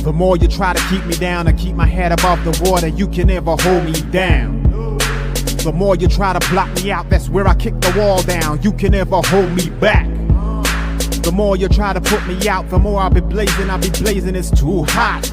The more you try to keep me down and keep my head above the water, you can never hold me down. The more you try to block me out, that's where I kick the wall down. You can never hold me back. The more you try to put me out, the more I'll be blazing, it's too hot.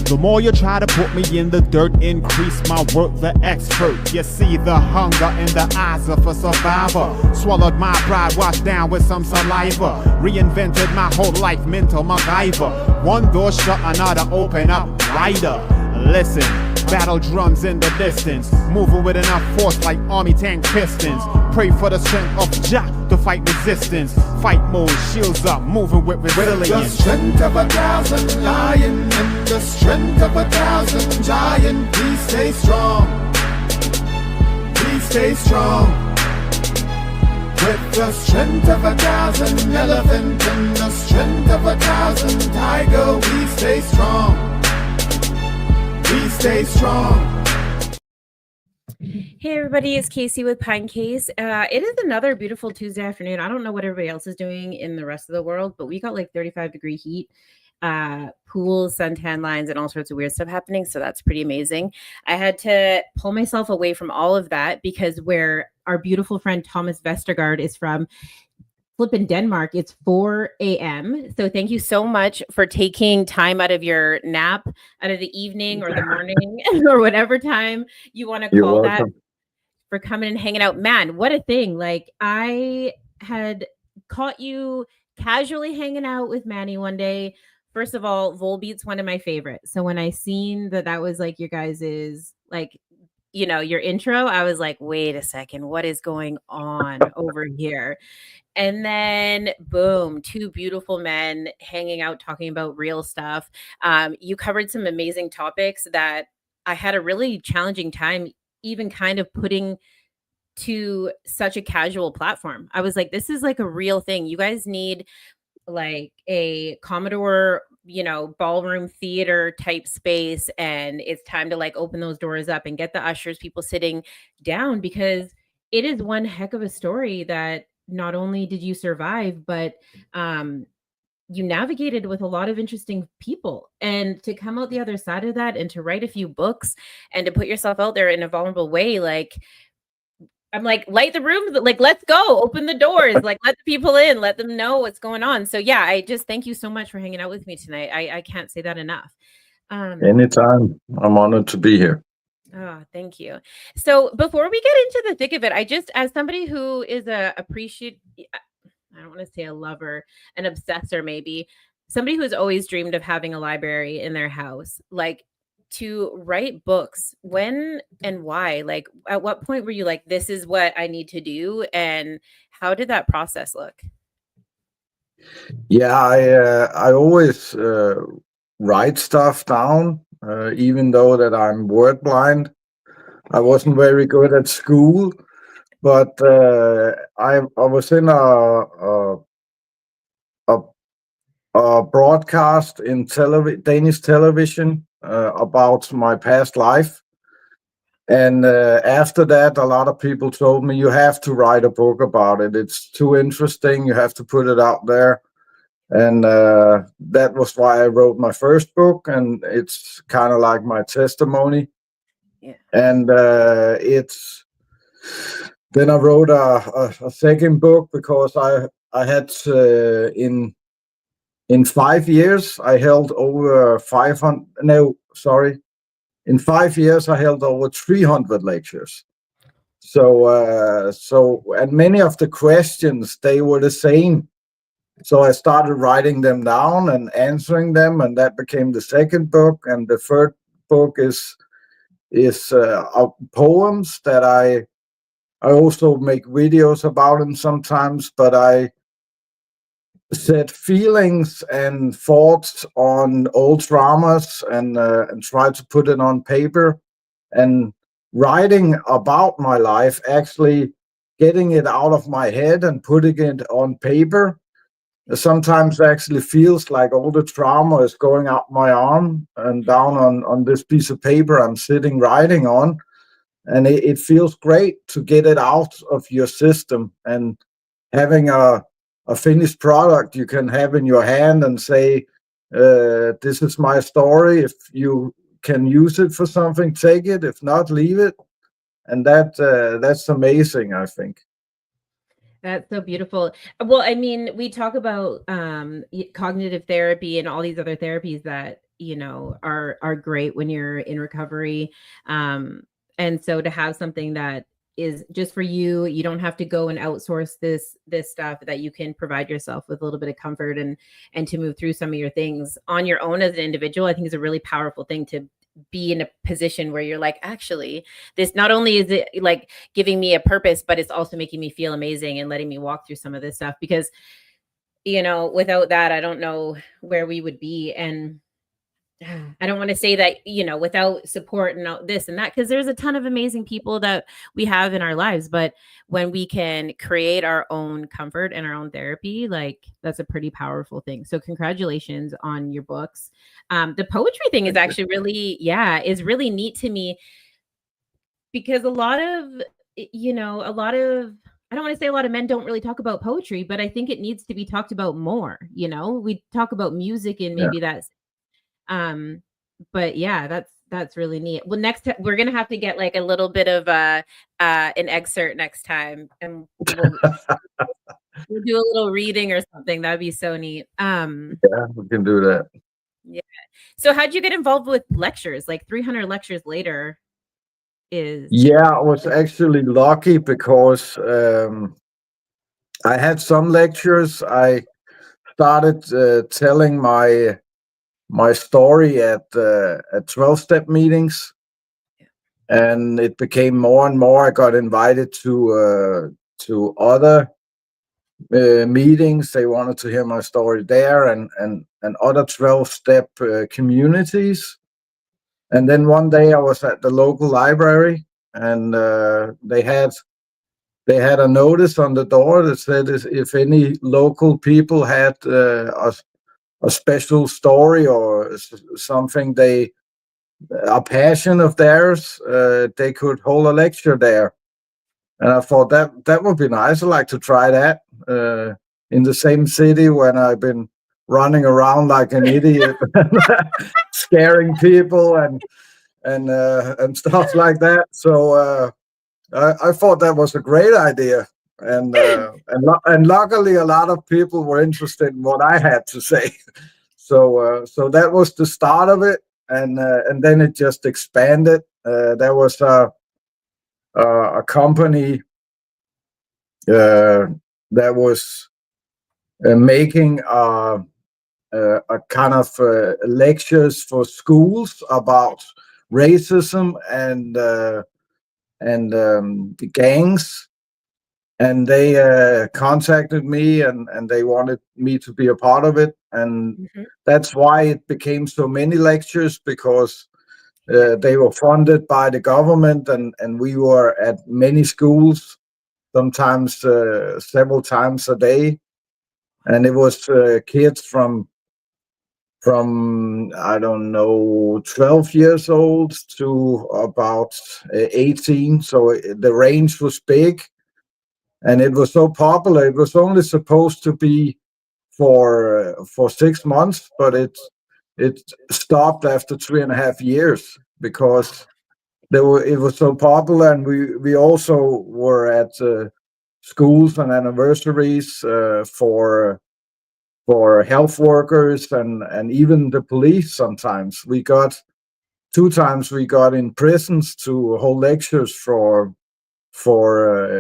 The more you try to put me in the dirt, increase my work, the expert. You see the hunger in the eyes of a survivor. Swallowed my pride, washed down with some saliva. Reinvented my whole life, mental MacGyver. One door shut, another open up wider. Listen, battle drums in the distance, moving with enough force like army tank pistons. Pray for the strength of Jah to fight resistance. Fight mode, shields up, moving with resilience. With the strength of 1,000 lion and the strength of 1,000 giant, please stay strong. Please stay strong. With the strength of 1,000 elephant and the strength of 1,000 tiger, we stay strong. We stay strong. Hey everybody, it's Casey with Pinecase. It is another beautiful Tuesday afternoon. I don't know what everybody else is doing in the rest of the world, but we got like 35-degree heat, pools, suntan lines, and all sorts of weird stuff happening. So that's pretty amazing. I had to pull myself away from all of that because where our beautiful friend Thomas Vestergarrd is from, flipping Denmark, it's 4 a.m. So thank you so much for taking time out of your nap, out of the evening or the morning or whatever time you want to call that, for coming and hanging out. Man, what a thing. Like, I had caught you casually hanging out with Manny one day. First of all, Volbeat's one of my favorites. So when I seen that was like your guys's, like, you know, your intro, I was like, wait a second, what is going on over here? And then boom, two beautiful men hanging out, talking about real stuff. You covered some amazing topics that I had a really challenging time even kind of putting to such a casual platform. I was like, this is like a real thing. You guys need like a Commodore, you know, ballroom theater type space. And it's time to like open those doors up and get the ushers, people sitting down, because it is one heck of a story that not only did you survive, but you navigated with a lot of interesting people. And to come out the other side of that and to write a few books and to put yourself out there in a vulnerable way, like, I'm like, light the room, like, let's go, open the doors, like, let the people in, let them know what's going on. So yeah, I just thank you so much for hanging out with me tonight. I can't say that enough. Anytime. I'm honored to be here. Oh, thank you. So before we get into the thick of it, I just, as somebody who is I don't want to say a lover, an obsessor, maybe somebody who's always dreamed of having a library in their house, like, to write books, when and why? Like, at what point were you like, this is what I need to do? And how did that process look? Yeah, I always write stuff down, even though that I'm word blind. I wasn't very good at school, but I was in a broadcast in Danish television about my past life. And after that, a lot of people told me, you have to write a book about it. It's too interesting. You have to put it out there. And that was why I wrote my first book. And it's kind of like my testimony. Yeah. And then I wrote a second book because I had in 5 years, I held over 500, no, sorry. In 5 years, I held over 300 lectures. So, and many of the questions, they were the same. So I started writing them down and answering them, and that became the second book. And the third book is poems that I also make videos about them sometimes, but I set feelings and thoughts on old traumas and try to put it on paper. And writing about my life, actually getting it out of my head and putting it on paper, sometimes actually feels like all the trauma is going up my arm and down on this piece of paper I'm sitting writing on. And it feels great to get it out of your system, and having a finished product you can have in your hand and say, This is my story. If you can use it for something, take it. If not, leave it. And that's amazing, I think. That's so beautiful. Well, I mean, we talk about cognitive therapy and all these other therapies that, you know, are great when you're in recovery. And so to have something that is just for you, you don't have to go and outsource this stuff, that you can provide yourself with a little bit of comfort and to move through some of your things on your own as an individual, I think is a really powerful thing, to be in a position where you're like, actually, this not only is it like giving me a purpose, but it's also making me feel amazing and letting me walk through some of this stuff, because, you know, without that, I don't know where we would be. And I don't want to say that, you know, without support and this and that, because there's a ton of amazing people that we have in our lives. But when we can create our own comfort and our own therapy, like, that's a pretty powerful thing. So congratulations on your books. The poetry thing is actually really, is really neat to me, because a lot of, you know, I don't want to say a lot of men don't really talk about poetry, but I think it needs to be talked about more. You know, we talk about music and maybe that's but yeah, that's really neat. Well, next time we're gonna have to get like a little bit of an excerpt next time, and we'll do a little reading or something. That'd be so neat. Yeah, we can do that. Yeah. So how'd you get involved with lectures? Like 300 lectures later is. Yeah, I was actually lucky because I had some lectures. I started telling my story at 12-step meetings, and it became more and more. I got invited to other meetings. They wanted to hear my story there, and other 12-step communities. And then one day I was at the local library, and they had a notice on the door that said if any local people had a special story or something, a passion of theirs, they could hold a lecture there. And I thought that would be nice. I'd like to try that in the same city when I've been running around like an idiot, scaring people and stuff like that. So I thought that was a great idea. And luckily a lot of people were interested in what I had to say. So that was the start of it, and then it just expanded. There was a company that was making a kind of lectures for schools about racism and the gangs. And they contacted me, and they wanted me to be a part of it. And that's why it became so many lectures, because they were funded by the government, and we were at many schools, sometimes several times a day. And it was kids from I don't know, 12 years old to about 18. So the range was big. And it was so popular. It was only supposed to be for 6 months, but it stopped after 3.5 years because it was so popular. And we also were at schools and anniversaries for health workers and even the police. Sometimes 2 times we got in prisons to hold lectures for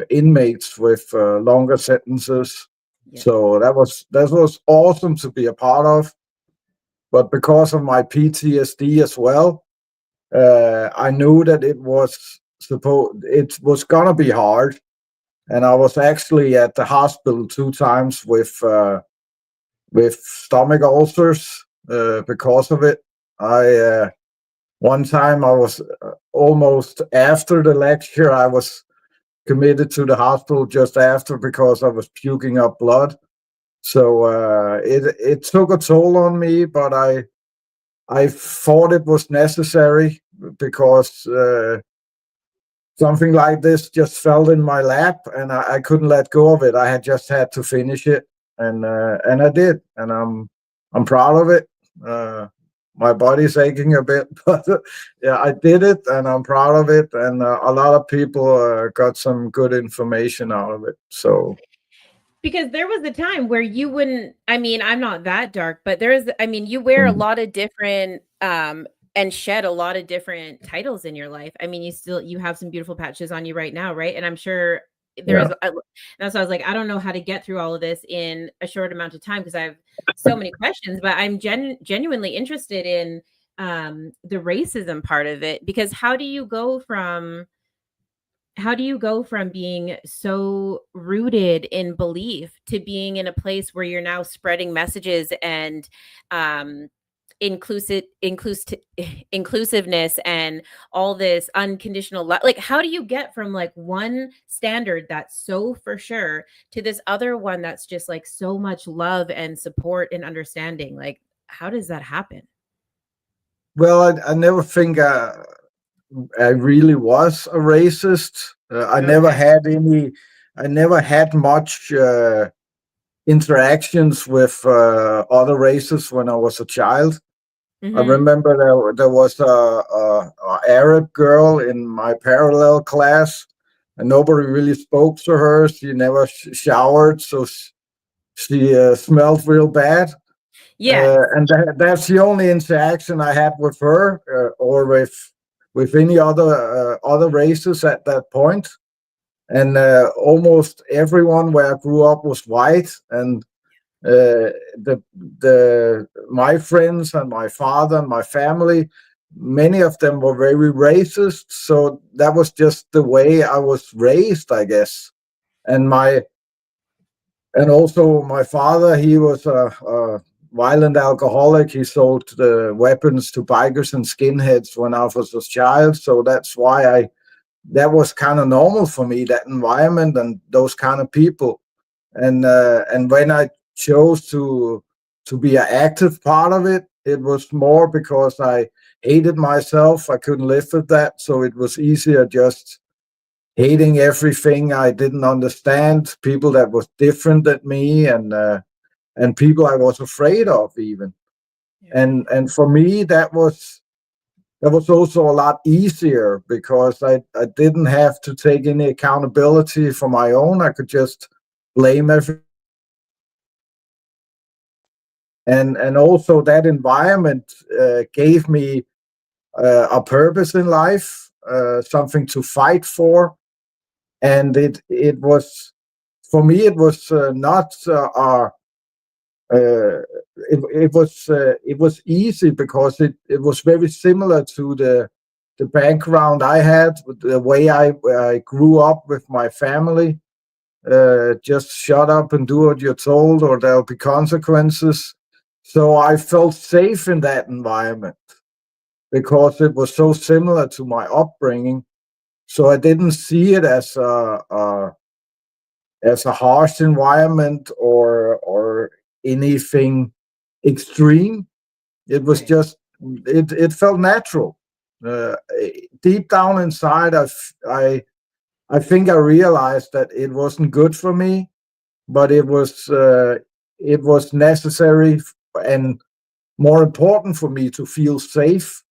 inmates with longer sentences. So that was awesome to be a part of. But because of my PTSD as well, I knew that it was gonna be hard. And I was actually at the hospital 2 times with stomach ulcers because of it. One time I was almost after the lecture, I was committed to the hospital just after because I was puking up blood. So it took a toll on me, but I thought it was necessary because something like this just fell in my lap, and I couldn't let go of it. I had to finish it, and I did, and I'm proud of it. My body's aching a bit, but yeah, I did it, and I'm proud of it. And a lot of people got some good information out of it. So Because there was a time where you wouldn't, I mean, I'm not that dark, but I mean, you wear a lot of different and shed a lot of different titles in your life. I mean, you have some beautiful patches on you right now, right? And I'm sure yeah. that's why I was like, I don't know how to get through all of this in a short amount of time because I have so many questions, but I'm genuinely interested in the racism part of it, because how do you go from being so rooted in belief to being in a place where you're now spreading messages and inclusiveness and all this unconditional love? Like, how do you get from like one standard that's so for sure to this other one that's just like so much love and support and understanding? Like, how does that happen? Well, I never think I really was a racist. I never Okay. had any. I never had much interactions with other races when I was a child. I Mm-hmm. remember there was a Arab girl in my parallel class, and nobody really spoke to her. She never showered, so she smelled real bad. Yes. And that's the only interaction I had with her, or with any other races at that point. And almost everyone where I grew up was white, and the my friends and my father and my family, many of them were very racist. So that was just the way I was raised, I guess. And also my father, he was a violent alcoholic. He sold the weapons to bikers and skinheads when I was a child. So that's why that was kind of normal for me, that environment and those kind of people. And when I chose to be an active part of it, it was more because I hated myself. I couldn't live with that. So it was easier just hating everything I didn't understand, people that was different than me, and people I was afraid of even. Yeah. And for me, that was also a lot easier because I didn't have to take any accountability for my own. I could just blame everything. And also that environment gave me a purpose in life, something to fight for. And it was, for me, it was not it was easy because it was very similar to the background I had, the way I grew up with my family. Just shut up and do what you're told, or there'll be consequences. So I felt safe in that environment because it was so similar to my upbringing. So I didn't see it as a harsh environment or anything extreme. It was Right. just it felt natural. Uh, Deep down inside, I think I realized that it wasn't good for me, but it was necessary and more important for me to feel safe.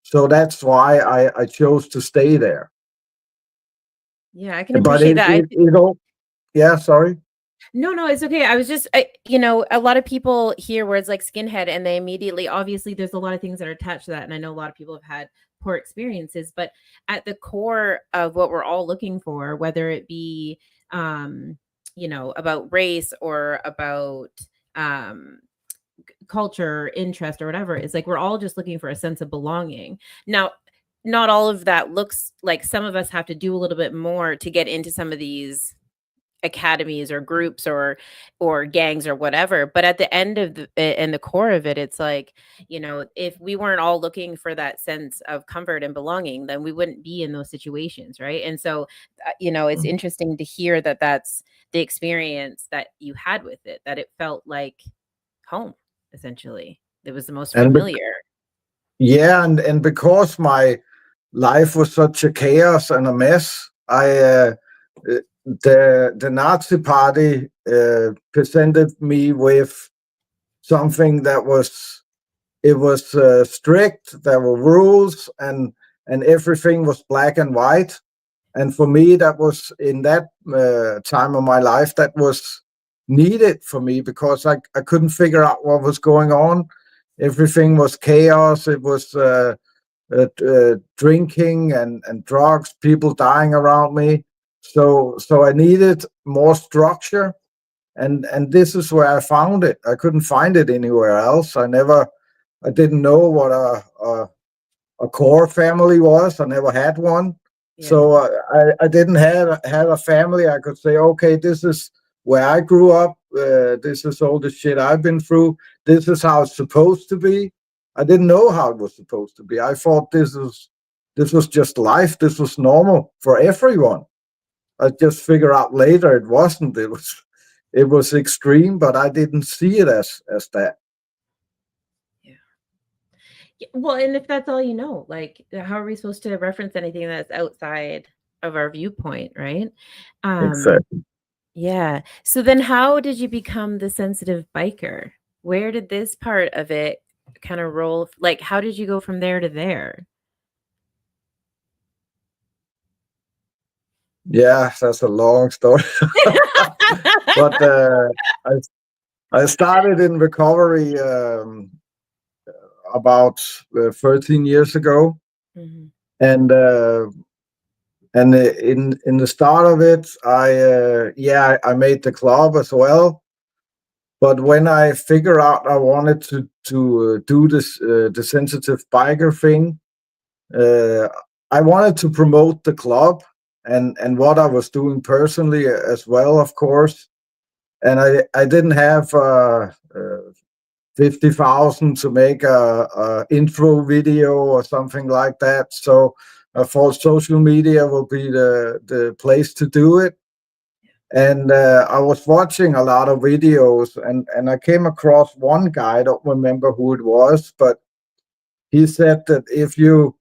So that's why I chose to stay there. Yeah, I can But appreciate that. yeah, sorry. No, no, it's okay. I was just, a lot of people hear words like skinhead and they immediately, obviously, there's a lot of things that are attached to that. And I know a lot of people have had poor experiences, but at the core of what we're all looking for, whether it be, about race or about um, culture, interest, or whatever, is like we're all just looking for a sense of belonging. Now, not all of that looks like, some of us have to do a little bit more to get into some of these academies or groups or gangs or whatever, but at the end of the core of it, it's like, if we weren't all looking for that sense of comfort and belonging, then we wouldn't be in those situations, right? And so it's interesting to hear that that's the experience that you had with it, that it felt like home, essentially. It was the most And familiar. yeah, and because my life was such a chaos and a mess, the Nazi Party presented me with something that was it was strict. There were rules, and everything was black and white. And for me, that was in that time of my life, that was needed for me, because I couldn't figure out what was going on. Everything was chaos. It was drinking and drugs, people dying around me. So I needed more structure, and this is where I found it. I couldn't find it anywhere else. I didn't know what a core family was. I never had one. Yeah. So I didn't have a family. I could say, okay, this is where I grew up. This is all the shit I've been through. This is how it's supposed to be. I didn't know how it was supposed to be. I thought this was just life. This was normal for everyone. I just figured out later it wasn't. It was extreme, but I didn't see it as that. Yeah, well, and if that's all you know, like, how are we supposed to reference anything that's outside of our viewpoint, right? Exactly. Yeah. So then how did you become the sensitive biker? Where did this part of it kind of roll? Like, how did you go from there to there? Yeah, that's a long story. But I started in recovery about 13 years ago, and in the start of it, I made the club as well. But when I figured out I wanted to do this the sensitive biker thing, I wanted to promote the club and what I was doing personally as well, of course. And I didn't have 50,000 to make a intro video or something like that. So I thought social media will be the place to do it. And I was watching a lot of videos, and I came across one guy. I don't remember who it was, but he said that if you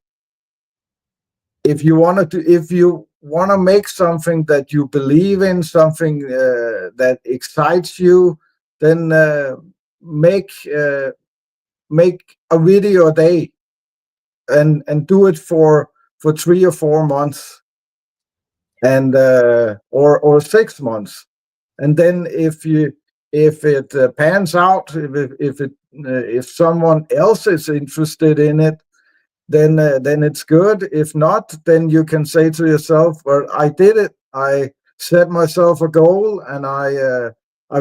want to make something that you believe in, something that excites you, then make a video a day, and do it for 3 or 4 months, and or 6 months, and then if it pans out, if someone else is interested in it, then it's good. If not, then you can say to yourself, well, I did it. I set myself a goal, and I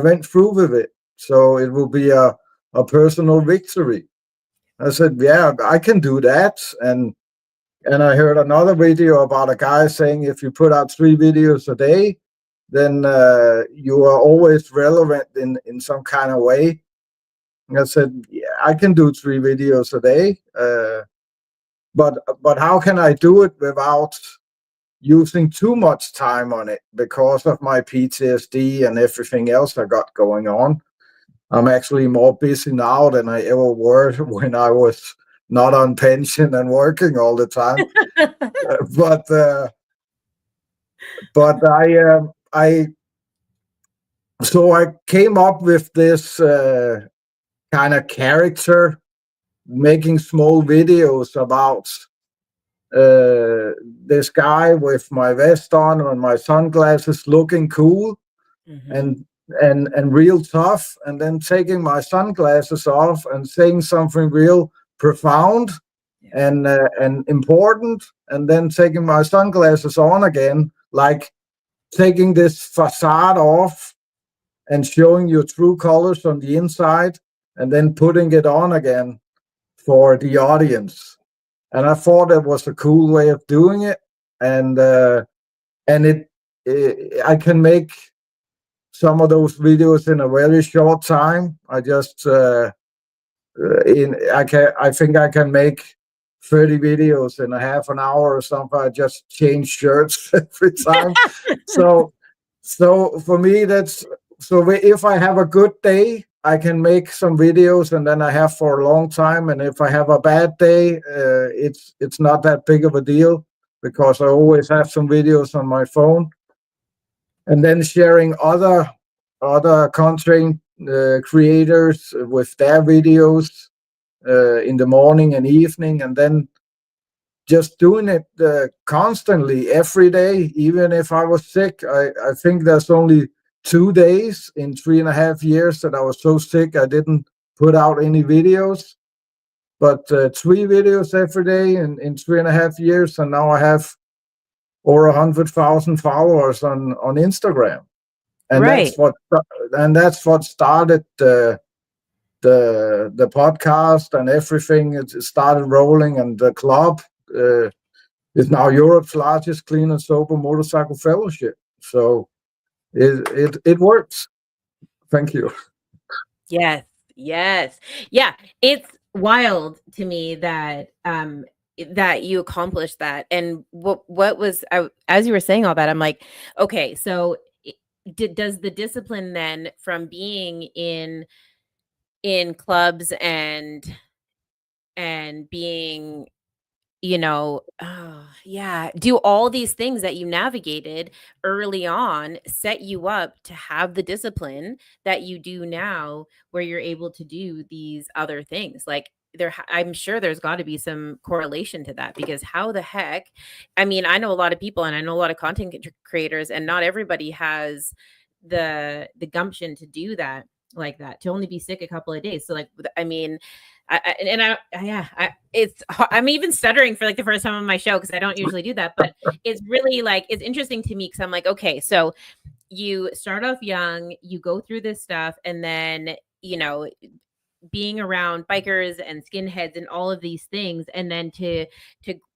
went through with it. So it will be a personal victory. I said, yeah, I can do that. And I heard another video about a guy saying if you put out 3 videos a day, then you are always relevant in some kind of way. And I said, yeah, I can do 3 videos a day. But how can I do it without using too much time on it because of my PTSD and everything else I got going on? I'm actually more busy now than I ever were when I was not on pension and working all the time. But I came up with this kind of character, making small videos about this guy with my vest on and my sunglasses, looking cool and real tough, and then taking my sunglasses off and saying something real profound and important, and then taking my sunglasses on again, like taking this facade off and showing your true colors on the inside, and then putting it on again for the audience. And I thought it was a cool way of doing it, and I can make some of those videos in a very short time. I just I think I can make 30 videos in a half an hour or something. I just change shirts every time. So for me, if I have a good day, I can make some videos, and then I have for a long time. And if I have a bad day, it's not that big of a deal, because I always have some videos on my phone. And then sharing other content creators with their videos. in the morning and evening, and then just doing it constantly every day. Even if I was sick, I think there's only 2 days in 3.5 years that I was so sick I didn't put out any videos. But 3 videos every day in 3.5 years, and now I have over 100,000 followers on Instagram, and Right. that's what started the podcast and everything. It started rolling, and the club is now Europe's largest clean and sober motorcycle fellowship. So it works. Thank you. Yes. Yes. Yeah. It's wild to me that that you accomplished that. And what was as you were saying all that, I'm like, okay, so does the discipline then from being in clubs and being, yeah, do all these things that you navigated early on set you up to have the discipline that you do now, where you're able to do these other things? Like, I'm sure there's got to be some correlation to that, because how the heck, I mean, I know a lot of people and I know a lot of content creators, and not everybody has the gumption to do that, like that, to only be sick a couple of days. So like, I mean, I'm even stuttering for like the first time on my show, because I don't usually do that, but it's really like, it's interesting to me, because I'm like, okay, so you start off young, you go through this stuff, and then, being around bikers and skinheads and all of these things, and then to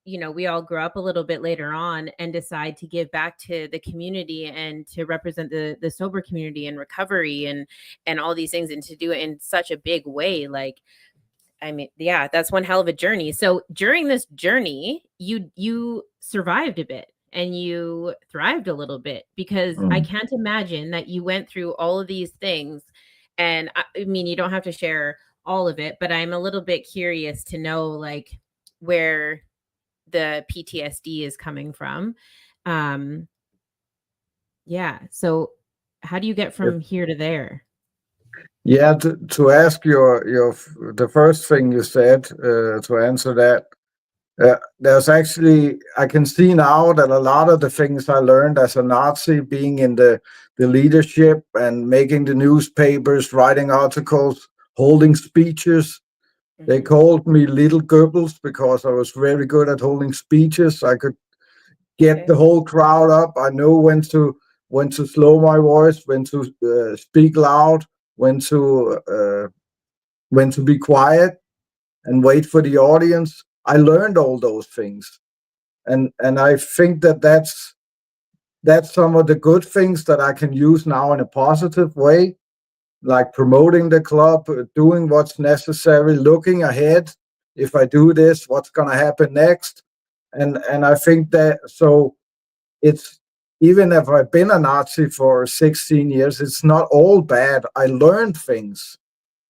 we all grow up a little bit later on and decide to give back to the community and to represent the sober community and recovery and all these things, and to do it in such a big way. Like, I mean, yeah, that's one hell of a journey. So during this journey, you survived a bit and you thrived a little bit, because I can't imagine that you went through all of these things. And I mean, you don't have to share all of it, but I'm a little bit curious to know, like, where the PTSD is coming from. Yeah. So how do you get from here to there? Yeah, to ask the first thing you said, to answer that, there's actually, I can see now that a lot of the things I learned as a Nazi, being in the leadership and making the newspapers, writing articles, holding speeches, they called me Little Goebbels because I was very good at holding speeches. I could get the whole crowd up. I know when to slow my voice, when to speak loud, when to be quiet and wait for the audience. I learned all those things, and I think that's some of the good things that I can use now in a positive way, like promoting the club, doing what's necessary, looking ahead. If I do this, what's going to happen next? And I think that, so it's, even if I've been a Nazi for 16 years, it's not all bad. I learned things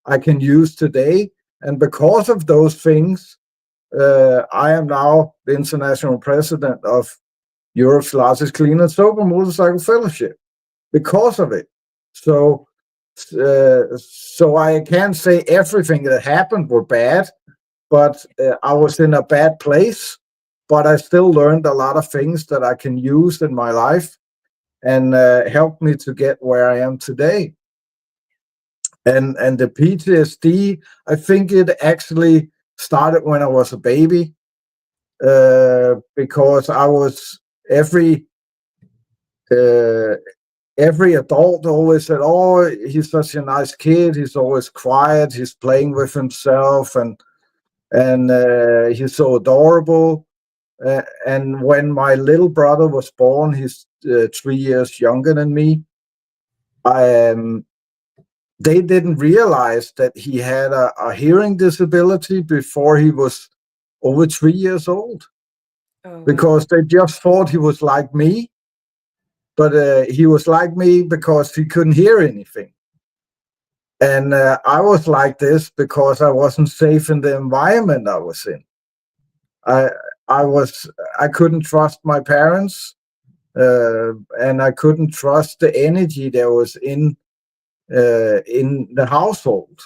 I can use today. And because of those things, I am now the international president of Europe's largest clean and sober motorcycle fellowship because of it. So I can't say everything that happened were bad, but I was in a bad place, but I still learned a lot of things that I can use in my life and helped me to get where I am today. And the PTSD, I think it actually started when I was a baby, because I was every adult always said, "Oh, he's such a nice kid. He's always quiet. He's playing with himself, and he's so adorable." And when my little brother was born, he's 3 years younger than me. They didn't realize that he had a hearing disability before he was over 3 years old, because they just thought he was like me. But he was like me because he couldn't hear anything. And I was like this because I wasn't safe in the environment I was in. I couldn't trust my parents, and I couldn't trust the energy there was in the household.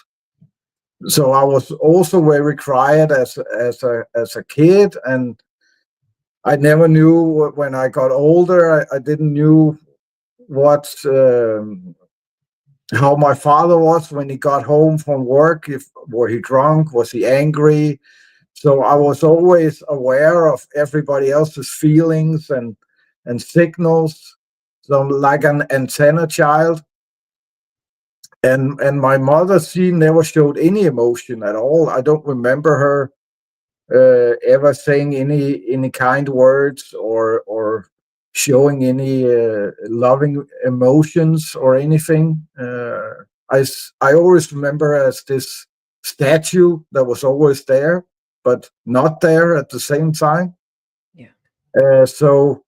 So I was also very quiet as a kid, and I never knew when I got older. I didn't knew what how my father was when he got home from work. If were he drunk, was he angry? So I was always aware of everybody else's feelings and signals. So I'm like an antenna child. And my mother, she never showed any emotion at all. I don't remember her ever saying any kind words or showing any loving emotions or anything. I always remember as this statue that was always there, but not there at the same time. Yeah. So,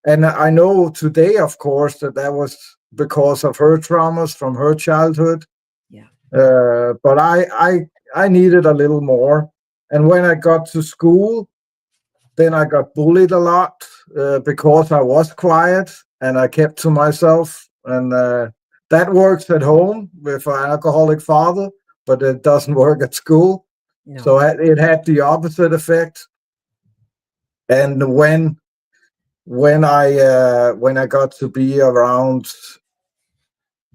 and I know today, of course, that was because of her traumas from her childhood. Yeah. But I needed a little more. And when I got to school, then I got bullied a lot because I was quiet and I kept to myself. And that works at home with an alcoholic father, but it doesn't work at school. No. So it had the opposite effect. And when I got to be around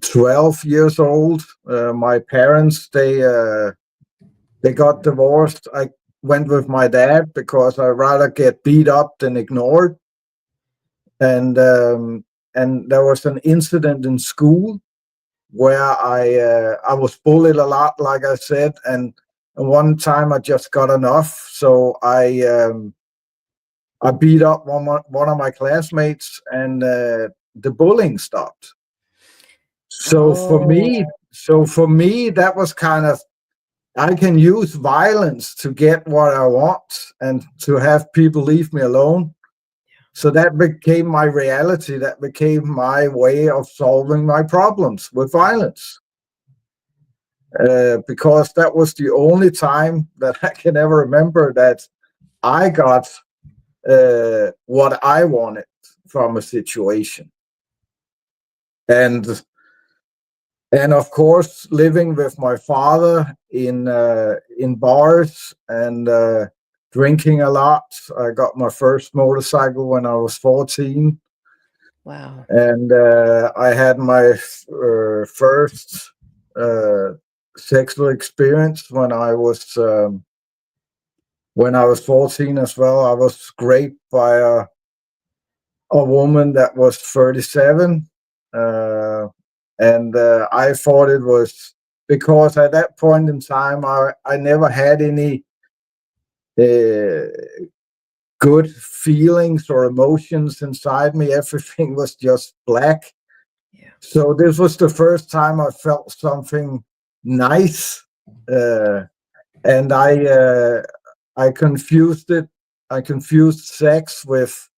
12 years old, my parents they got divorced. I went with my dad because I'd rather get beat up than ignored. And there was an incident in school where I was bullied a lot, like I said, and one time I just got enough, so I beat up one of my classmates, and the bullying stopped. So for me, that was kind of, I can use violence to get what I want and to have people leave me alone. So that became my reality. That became my way of solving my problems with violence. Because that was the only time that I can ever remember that I got what I wanted from a situation. And of course, living with my father in bars and drinking a lot. I got my first motorcycle when I was 14. Wow. And I had my first sexual experience when I was 14 as well. I was raped by a woman that was 37. And I thought it was because at that point in time, I never had any good feelings or emotions inside me. Everything was just black. Yeah. So this was the first time I felt something nice. And I confused it. I confused sex with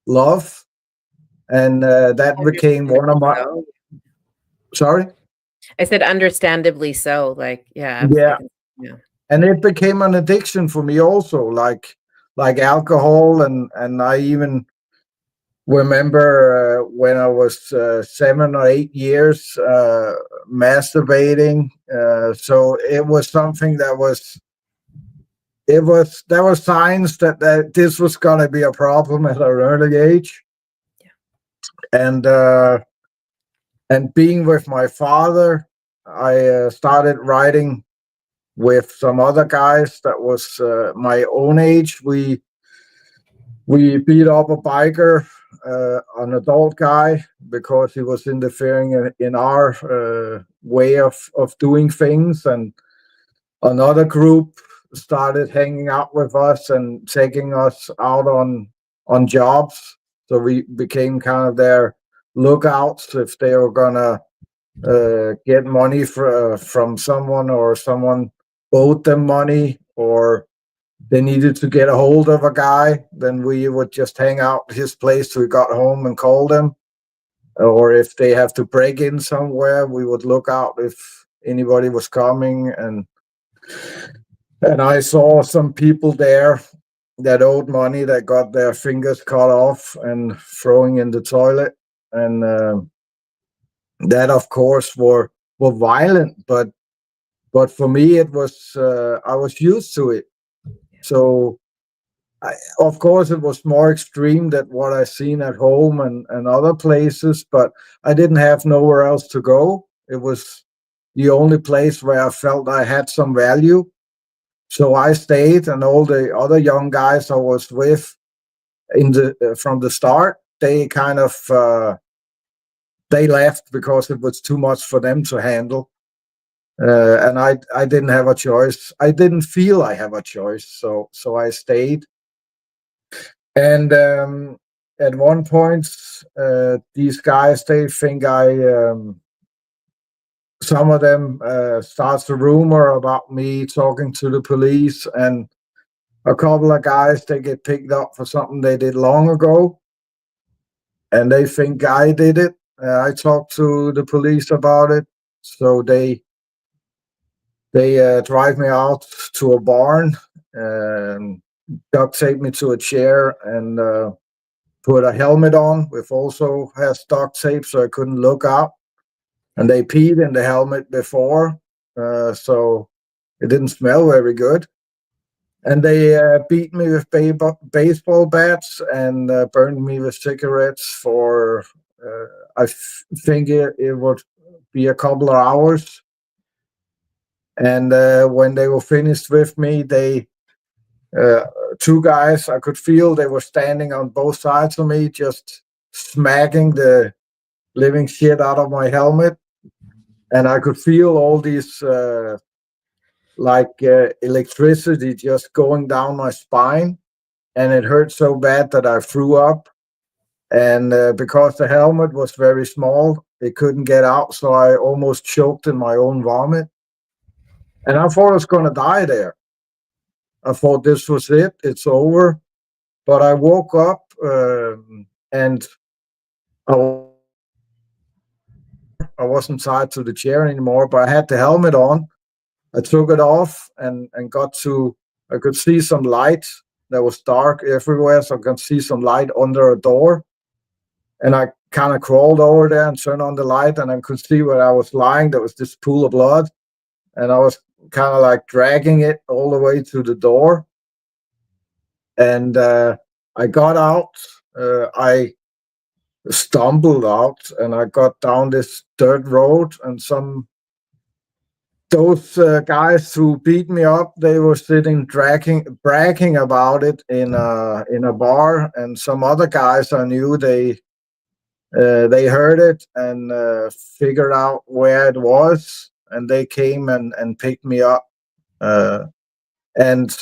love. And that became one of my... So. Sorry? I said understandably so. Like, yeah. Yeah. Yeah. And it became an addiction for me also, like alcohol. And I even remember when I was 7 or 8 years masturbating. So it was something that was... there were signs that this was going to be a problem at an early age. Yeah. And being with my father, I started riding with some other guys that was my own age. We beat up a biker, an adult guy, because he was interfering in our way of doing things. And another group started hanging out with us and taking us out on jobs. So we became kind of their lookouts if they were gonna get money from someone, or someone owed them money, or they needed to get a hold of a guy. Then we would just hang out at his place till we got home and call them. Or if they have to break in somewhere, we would look out if anybody was coming. And I saw some people there that owed money, that got their fingers cut off and throwing in the toilet. And that, of course, were violent, but But for me, it was I was used to it. So, of course, it was more extreme than what I seen at home and other places. But I didn't have nowhere else to go. It was the only place where I felt I had some value. So I stayed, and all the other young guys I was with from the start, they kind of they left because it was too much for them to handle. And I didn't have a choice. I didn't feel I have a choice, so I stayed. And at one point, these guys, they think some of them starts a rumor about me talking to the police, and a couple of guys, they get picked up for something they did long ago, and they think I did it. I talked to the police about it, so they drive me out to a barn, duct tape me to a chair, and put a helmet on, which also has duct tape, so I couldn't look out. And they peed in the helmet before, so it didn't smell very good. And they beat me with baseball bats and burned me with cigarettes for, I think it would be a couple of hours. And when they were finished with me, they two guys, I could feel they were standing on both sides of me, just smacking the living shit out of my helmet. And I could feel all these electricity just going down my spine, and it hurt so bad that I threw up. And because the helmet was very small, it couldn't get out, so I almost choked in my own vomit. And I thought I was going to die there. I thought this was it, it's over. But I woke up and I wasn't tied to the chair anymore, but I had the helmet on. I took it off and I could see some light. There was dark everywhere, so I could see some light under a door. And I kind of crawled over there and turned on the light, and I could see where I was lying. There was this pool of blood, and I was kind of like dragging it all the way to the door. And I got out. I stumbled out, and I got down this dirt road, and those guys who beat me up, they were sitting bragging about it in a bar, and some other guys I knew, they heard it and figured out where it was, and they came and picked me up, and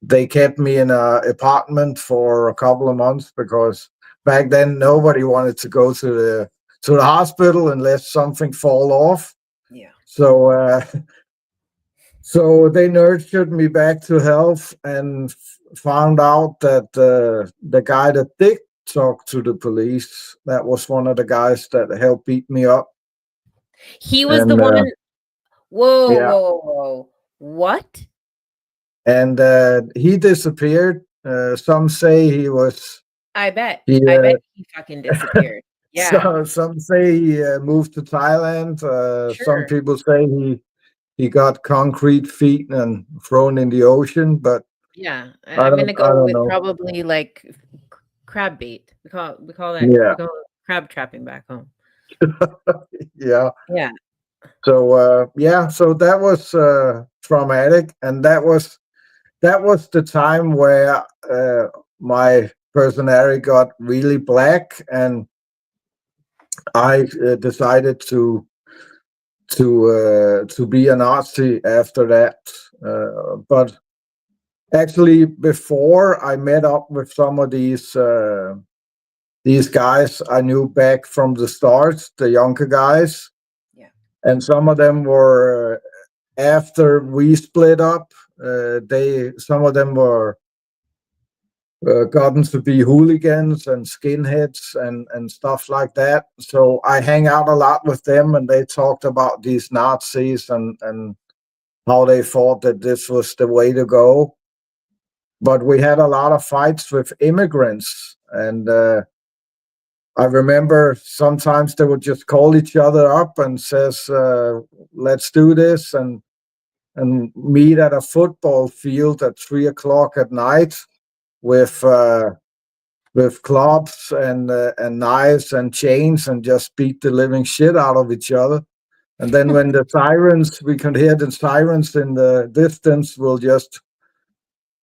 they kept me in an apartment for a couple of months, because back then nobody wanted to go to the hospital unless something fall off. Yeah. So so they nurtured me back to health, and found out that the guy that did talk to the police, that was one of the guys that helped beat me up. He was And the one. Whoa, yeah. whoa. What? And he disappeared. Some say he was. I bet He he fucking disappeared. Yeah. So some say he moved to Thailand. Some Sure. people say he got concrete feet and thrown in the ocean. But Yeah. I I'm gonna go don't with know. probably like crab bait. We call that Yeah. we call it crab trapping back home. Yeah. Yeah. So yeah. So that was traumatic, and that was the time where my personality got really black, and I decided to be a Nazi after that. But actually, before I met up with some of these guys I knew back from the start, the younger guys, Yeah. and some of them were after we split up. Some of them were gotten to be hooligans and skinheads and stuff like that. So I hang out a lot with them, and they talked about these Nazis and how they thought that this was the way to go. But we had a lot of fights with immigrants, and I remember sometimes they would just call each other up and says, let's do this, and meet at a football field at 3 o'clock at night with clubs and knives and chains, and just beat the living shit out of each other. And then when the sirens, we can hear the sirens in the distance, we'll just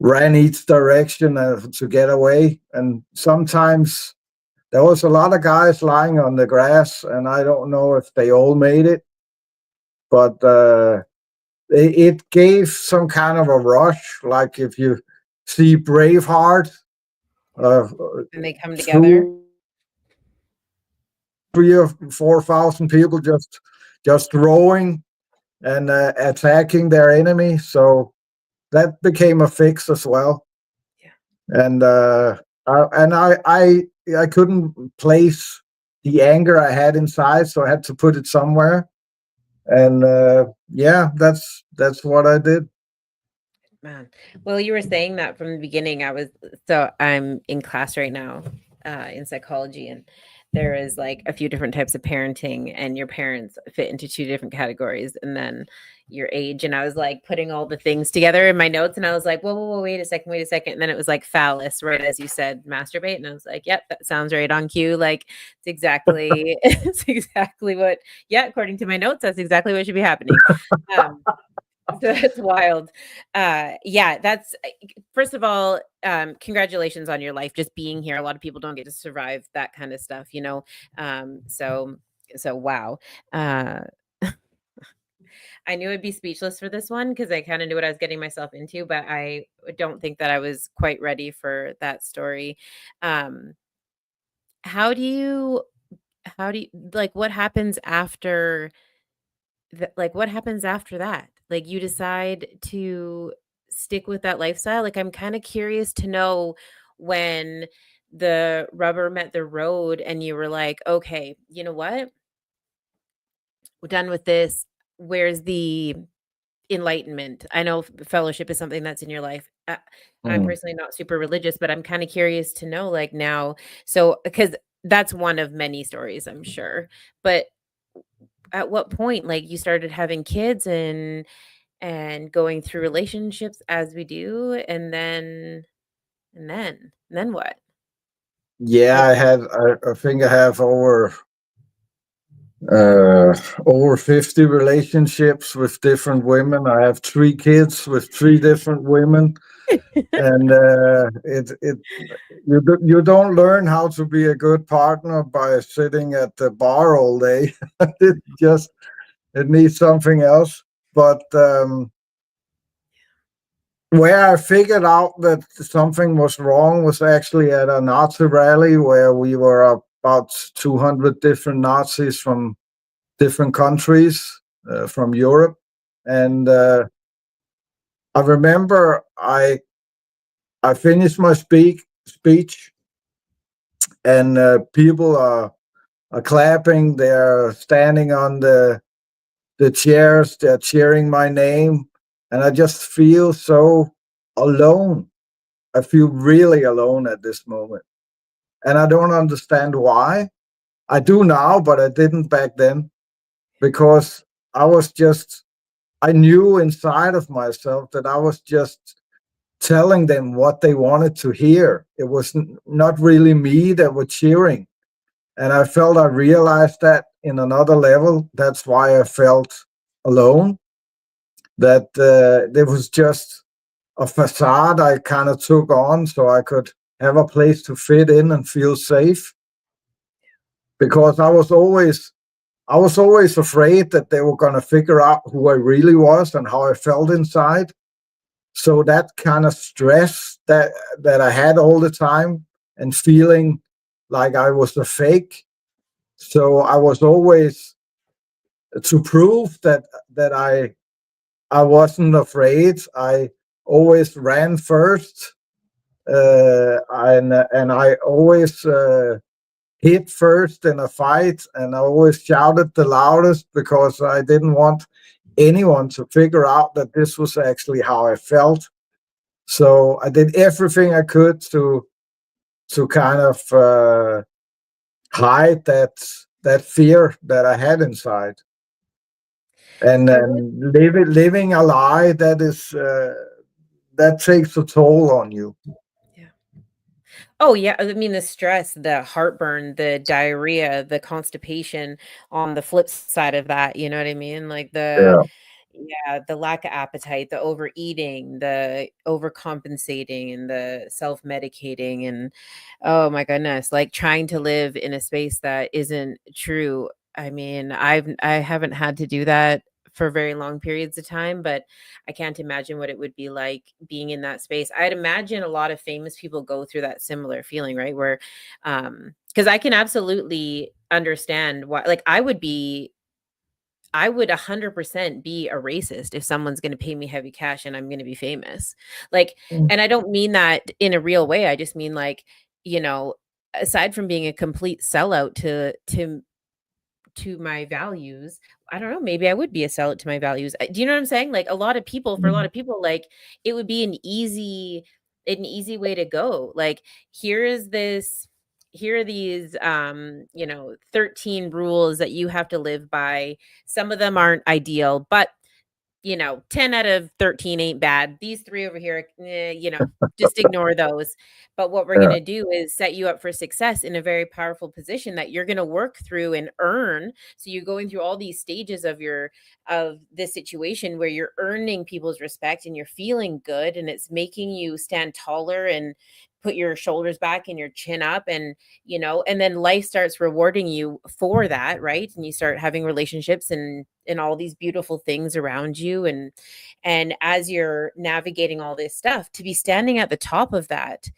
ran each direction to get away. And sometimes there was a lot of guys lying on the grass, and I don't know if they all made it, but it gave some kind of a rush, like if you see Braveheart, And they come together. 3,000 or 4,000 people just rowing and attacking their enemy. So that became a fix as well. Yeah. And I couldn't place the anger I had inside, so I had to put it somewhere. And yeah, that's what I did. Man, well, you were saying that from the beginning. I'm in class right now in psychology, and there is like a few different types of parenting, and your parents fit into 2 different categories, and then your age. And I was like putting all the things together in my notes, and I was like, whoa, wait a second. And then it was like phallus, right as you said, masturbate, and I was like, yep, that sounds right on cue. Like it's exactly what, yeah, according to my notes, that's exactly what should be happening. So that's wild. Yeah, that's, first of all, congratulations on your life, just being here. A lot of people don't get to survive that kind of stuff, you know? So wow. I knew I'd be speechless for this one because I kind of knew what I was getting myself into, but I don't think that I was quite ready for that story. How do you, like, what happens after what happens after that? Like, you decide to stick with that lifestyle? Like, I'm kind of curious to know when the rubber met the road and you were like, okay, you know what? We're done with this. Where's the enlightenment? I know fellowship is something that's in your life. I'm personally not super religious, but I'm kind of curious to know, like, now. So, because that's one of many stories, I'm sure. But at what point, like, you started having kids and going through relationships as we do, and then what? Yeah, I think I have over 50 relationships with different women. I have 3 kids with 3 different women. And you don't learn how to be a good partner by sitting at the bar all day. It needs something else. But where I figured out that something was wrong was actually at a Nazi rally where we were about 200 different Nazis from different countries from Europe. And I remember I finished my speech, and people are clapping. They're standing on the chairs. They're cheering my name, and I just feel so alone. I feel really alone at this moment, and I don't understand why. I do now, but I didn't back then, because I knew inside of myself that I was just telling them what they wanted to hear. It was not really me that were cheering. And I realized that in another level. That's why I felt alone, that there was just a facade I kind of took on so I could have a place to fit in and feel safe. Because I was always afraid that they were going to figure out who I really was and how I felt inside. So that kind of stress that I had all the time, and feeling like I was a fake. So I was always, to prove that I wasn't afraid, I always ran first, and I always hit first in a fight, and I always shouted the loudest, because I didn't want anyone to figure out that this was actually how I felt. So I did everything I could to kind of hide that fear that I had inside, and I would. living a lie that is that takes a toll on you. Yeah. Oh yeah, I mean the stress, the heartburn, the diarrhea, the constipation on the flip side of that, you know what I mean? Like the Yeah. yeah, the lack of appetite, the overeating, the overcompensating and the self-medicating and oh my goodness, like trying to live in a space that isn't true. I mean, I haven't had to do that for very long periods of time, but I can't imagine what it would be like being in that space. I'd imagine a lot of famous people go through that similar feeling, right? Where because I can absolutely understand why like I would 100% be a racist if someone's going to pay me heavy cash and I'm going to be famous. Like, Mm. and I don't mean that in a real way. I just mean like, you know, aside from being a complete sellout to my values, I don't know, maybe I would be a sellout to my values. Do you know what I'm saying? Like a lot of people, for a lot of people, like it would be an easy way to go. Like here are these 13 rules that you have to live by. Some of them aren't ideal, but 10 out of 13 ain't bad. These three over here, just ignore those. But what we're going Yeah. to do is set you up for success in a very powerful position that you're going to work through and earn. So you're going through all these stages of this situation where you're earning people's respect and you're feeling good and it's making you stand taller and put your shoulders back and your chin up and then life starts rewarding you for that, right? And you start having relationships and all these beautiful things around you and as you're navigating all this stuff to be standing at the top of that,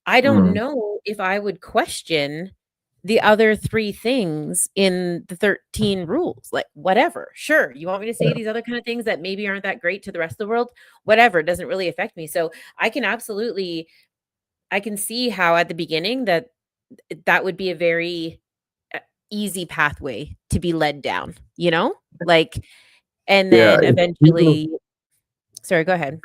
I don't Mm. know if I would question the other three things in the 13 rules. Like whatever, sure, you want me to say Yeah. these other kind of things that maybe aren't that great to the rest of the world, whatever, it doesn't really affect me. So I can see how at the beginning that would be a very easy pathway to be led down, like, and Yeah. then People, eventually, sorry, go ahead.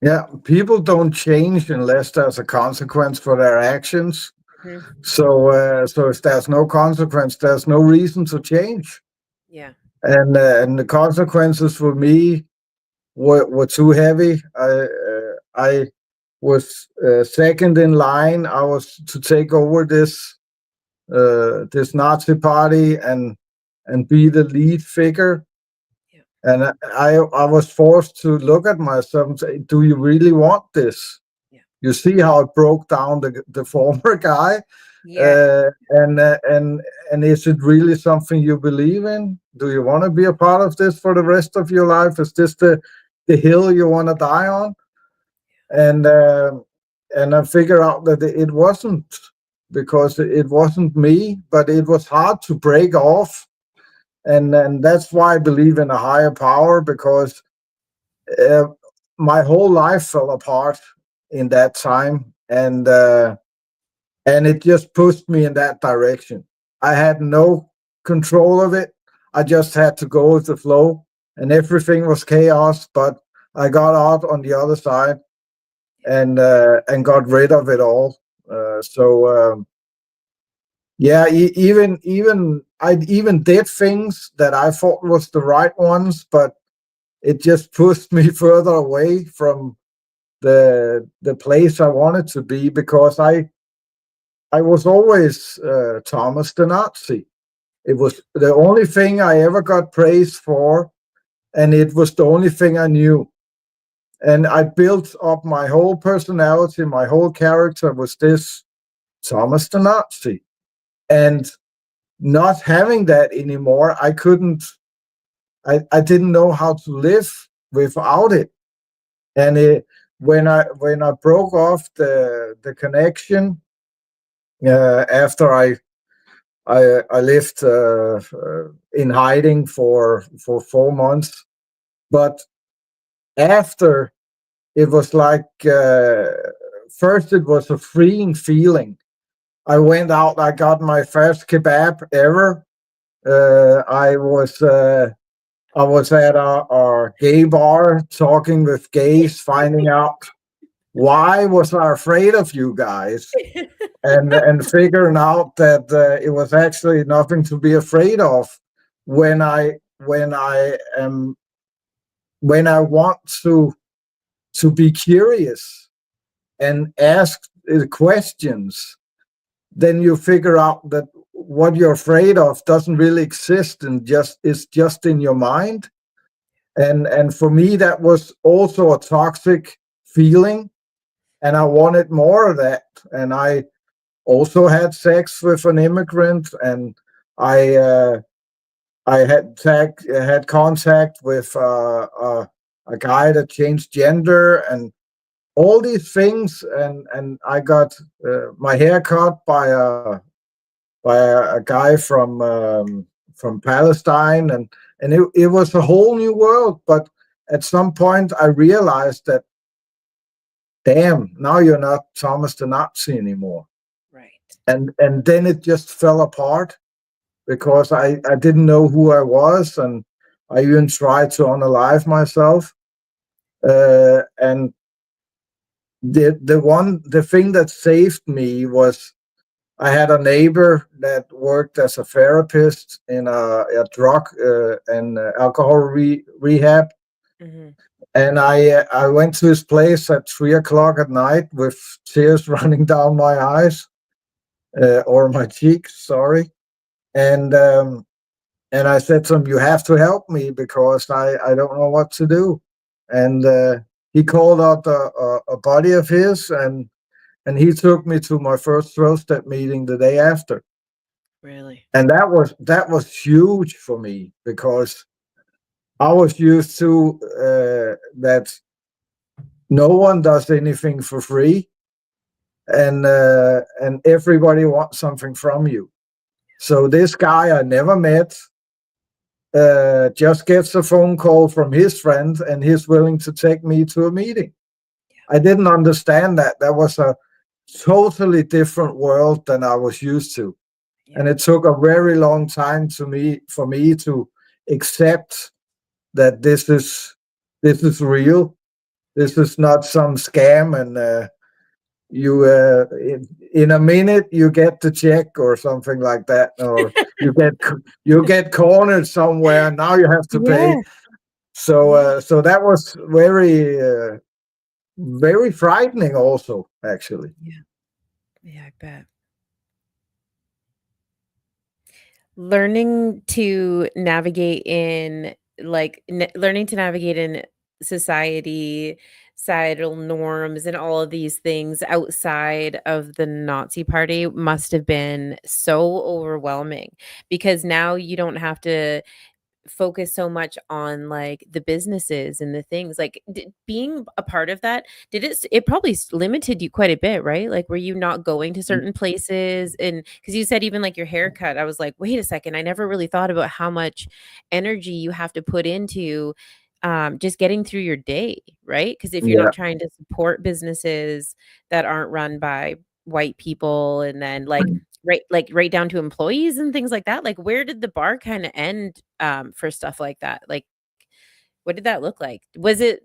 yeah, people don't change unless there's a consequence for their actions. Mhm. So if there's no consequence, there's no reason to change. Yeah. And the consequences for me were too heavy. I was second in line. I was to take over this Nazi party and be the lead figure. Yeah. And I was forced to look at myself and say, "Do you really want this?" Yeah. You see how it broke down the former guy, Yeah. and is it really something you believe in? Do you want to be a part of this for the rest of your life? Is this the hill you want to die on? And I figured out that it wasn't, because it wasn't me, but it was hard to break off, and that's why I believe in a higher power, because uh, my whole life fell apart in that time, and it just pushed me in that direction. I had no control of it. I just had to go with the flow, and everything was chaos. But I got out on the other side and got rid of it all. Yeah, even I even did things that I thought was the right ones, but it just pushed me further away from the place I wanted to be, because I was always Thomas the Nazi. It was the only thing I ever got praised for, and it was the only thing I knew. And I built up my whole personality, my whole character was this Thomas the Nazi. And not having that anymore, I didn't know how to live without it. And when I broke off the connection, after I lived in hiding for 4 months, but after, it was like, first it was a freeing feeling. I went out, I got my first kebab ever. I was at a gay bar talking with gays, finding out why was I afraid of you guys. and figuring out that it was actually nothing to be afraid of when I want to be curious and ask questions. Then you figure out that what you're afraid of doesn't really exist and is just in your mind. And for me, that was also a toxic feeling, and I wanted more of that. And I also had sex with an immigrant, and I had contact with a guy that changed gender, and all these things. And I got my hair cut by a guy from Palestine, and it was a whole new world. But at some point, I realized that, damn, now you're not Thomas the Nazi anymore. Right. And then it just fell apart because I didn't know who I was, and I even tried to unalive myself. And the thing that saved me was I had a neighbor that worked as a therapist in a drug and alcohol rehab. Mm-hmm. And I went to his place at 3 o'clock at night with tears running down my eyes, or my cheeks, sorry. And I said to him, "You have to help me because I don't know what to do." And he called out a buddy of his, and he took me to my first 12-step meeting the day after. Really? And that was huge for me, because I was used to that no one does anything for free, and everybody wants something from you. So this guy I never met just gets a phone call from his friend, and he's willing to take me to a meeting. I didn't understand that. That was a totally different world than I was used to. Yeah. And it took a very long time for me to accept that this is real. This is not some scam, and you in a minute you get the check or something like that, or you get cornered somewhere. Now you have to pay. So so that was very very frightening also, actually. Yeah, I bet. Learning to navigate in society, societal norms, and all of these things outside of the Nazi Party must have been so overwhelming, because now you don't have to focus so much on like the businesses and the things like being a part of that. It probably limited you quite a bit, right? Like, were you not going to certain places? And because you said even like your haircut, I was like, wait a second, I never really thought about how much energy you have to put into just getting through your day, right? Because if you're not trying to support businesses that aren't run by white people, and then right down to employees and things like that, like where did the bar kind of end for stuff like that? Like, what did that look like? Was it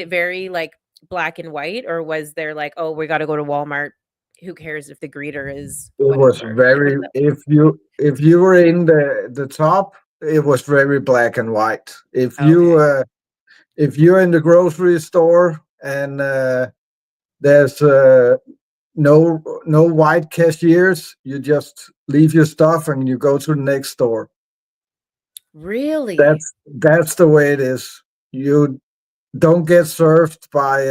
very like black and white, or was there like, oh, we got to go to Walmart, who cares if the greeter is it was very if you were in the top, it was very black and white. If you're in the grocery store and there's no white cashiers, you just leave your stuff and you go to the next store. Really? That's the way it is. You don't get served by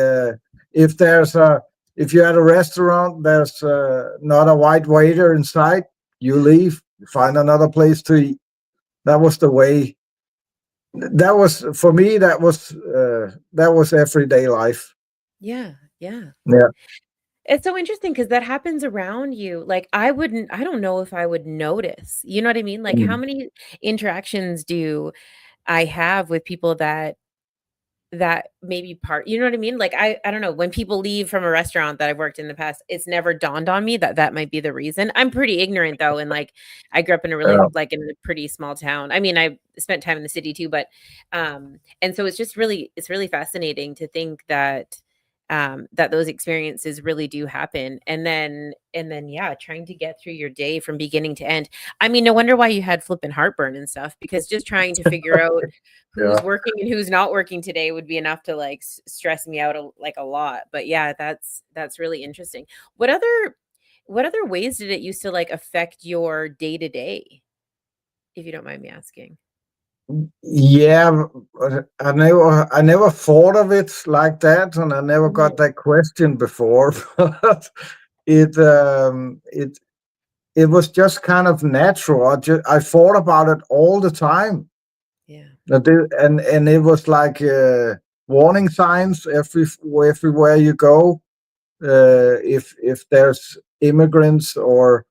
if you're at a restaurant, there's not a white waiter inside, you leave, find another place to eat. That was the way. That was, for me, that was everyday life. Yeah. It's so interesting because that happens around you. Like, I don't know if I would notice, you know what I mean? Like, how many interactions do I have with people that maybe you know what I mean? Like, I don't know, when people leave from a restaurant that I've worked in the past, it's never dawned on me that might be the reason. I'm pretty ignorant though. And like, I grew up in in a pretty small town. I mean, I spent time in the city too, but, and so it's really fascinating to think that, that those experiences really do happen. And then yeah, trying to get through your day from beginning to end. I mean, no wonder why you had flipping heartburn and stuff, because just trying to figure out who's Yeah. working and who's not working today would be enough to like stress me out a lot. But yeah, that's really interesting. What other ways did it used to like affect your day to day, if you don't mind me asking? Yeah, I never thought of it like that, and I never got Mhm. that question before. But it um it it was just kind of natural. I thought about it all the time. Yeah. And it was like warning signs everywhere you go. If there's immigrants or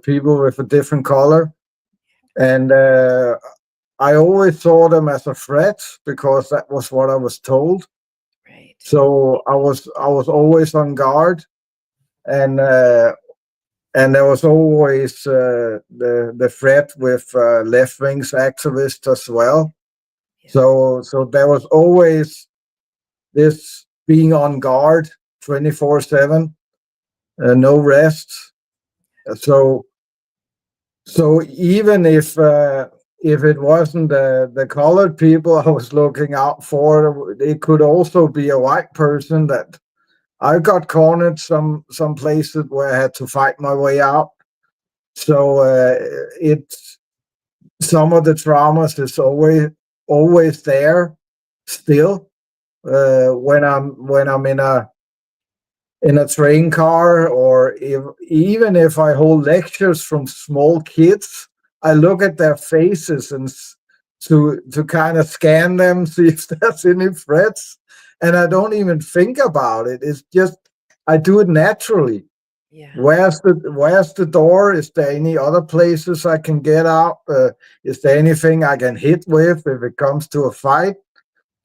people with a different color, and I always saw them as a threat because that was what I was told. Right. So I was always on guard, and there was always the threat with left wings activists as well. Yeah. So there was always this being on guard 24/7, no rest. So even if it wasn't the colored people I was looking out for, it could also be a white person that I got cornered some places where I had to fight my way out. So it's some of the traumas is always there still when I'm in a train car, or even if I hold lectures from small kids, I look at their faces and to kind of scan them, see if there's any threats, and I don't even think about it. It's just I do it naturally. Yeah. Where's the door? Is there any other places I can get out? Is there anything I can hit with if it comes to a fight?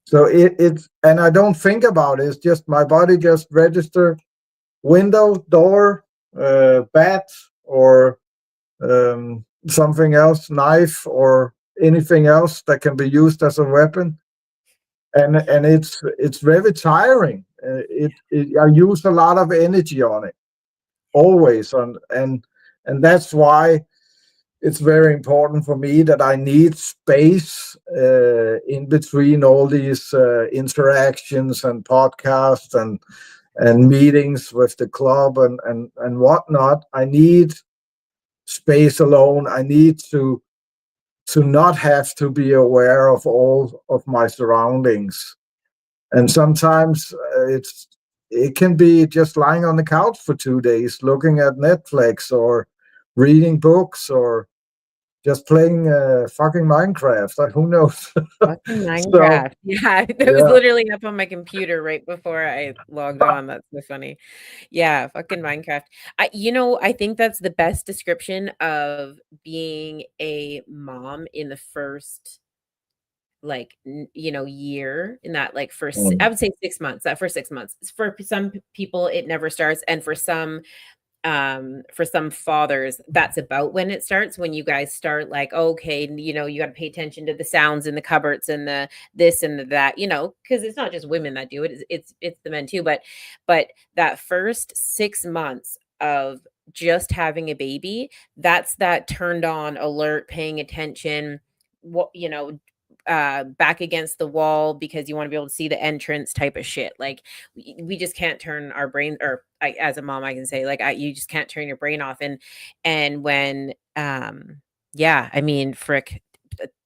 So it's and I don't think about it. It's just my body just register window, door, bat, or something else, knife, or anything else that can be used as a weapon. And it's very tiring. I use a lot of energy on it always, and that's why it's very important for me that I need space in between all these interactions and podcasts and meetings with the club and whatnot. I need space alone. I need to not have to be aware of all of my surroundings. And sometimes it can be just lying on the couch for 2 days, looking at Netflix or reading books or just playing fucking Minecraft. Who knows? Fucking So Minecraft. Yeah, that was yeah. literally up on my computer right before I logged on. That's so funny. Yeah, fucking Minecraft. I think that's the best description of being a mom in the first like year, in that like first, I Mm, would say 6 months, that first 6 months. For some people it never starts, and for some fathers that's about when it starts, when you guys start like, okay, you got to pay attention to the sounds in the cupboards and the this and the that, because it's not just women that do it, it's the men too. But that first 6 months of just having a baby, that's that turned on alert, paying attention, what back against the wall because you want to be able to see the entrance type of shit. Like we just can't turn our brain, or as a mom I can say, like you just can't turn your brain off. And when yeah, I mean, frick,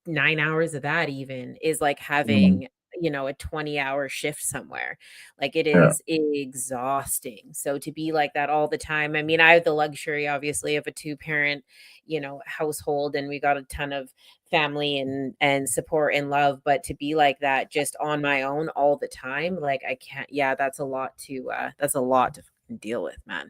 9 hours of that even is like mm, having a 20-hour shift somewhere. Like it yeah. is exhausting. So to be like that all the time, I mean, I have the luxury obviously of a two-parent household, and we got a ton of family and support and love. But to be like that just on my own all the time, like I can't. Yeah, that's a lot to fucking deal with, man.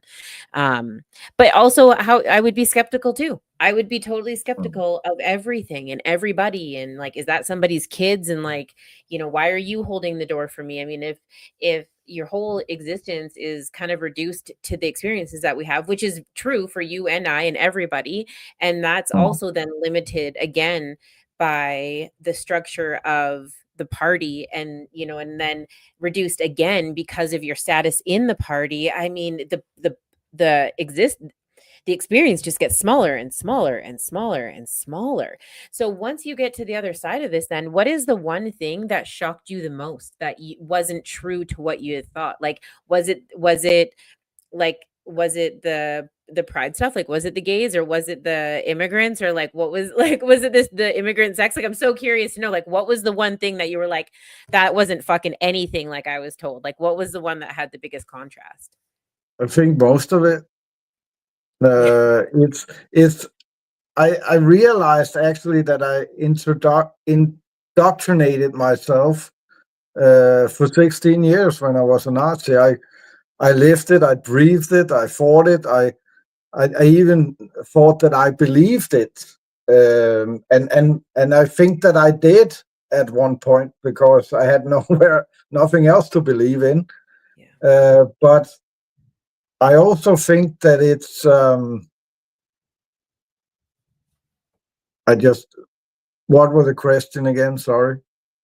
But also, how I would be skeptical too. I would be totally Mm, skeptical of everything and everybody, and like, is that somebody's kids? And like, why are you holding the door for me? I mean, if your whole existence is kind of reduced to the experiences that we have, which is true for you and I and everybody, and that's mm, also then limited again by the structure of the party, and and then reduced again because of your status in the party. I mean, the experience just gets smaller and smaller and smaller and smaller. So once you get to the other side of this, then what is the one thing that shocked you the most, that wasn't true to what you had thought? Like, was it the pride stuff? Like, was it the gays, or was it the immigrants, or like, what was was it the immigrant sex? Like, I'm so curious to know, like, what was the one thing that you were like, that wasn't fucking anything like I was told? Like, what was the one that had the biggest contrast? I think most of it. It's I realized actually that I indoctrinated myself for 16 years when I was a Nazi. I lived it, I breathed it, I fought it, I even thought that I believed it, and I think that I did at one point, because I had nothing else to believe in. Yeah. But I also think that it's what was the question again? Sorry.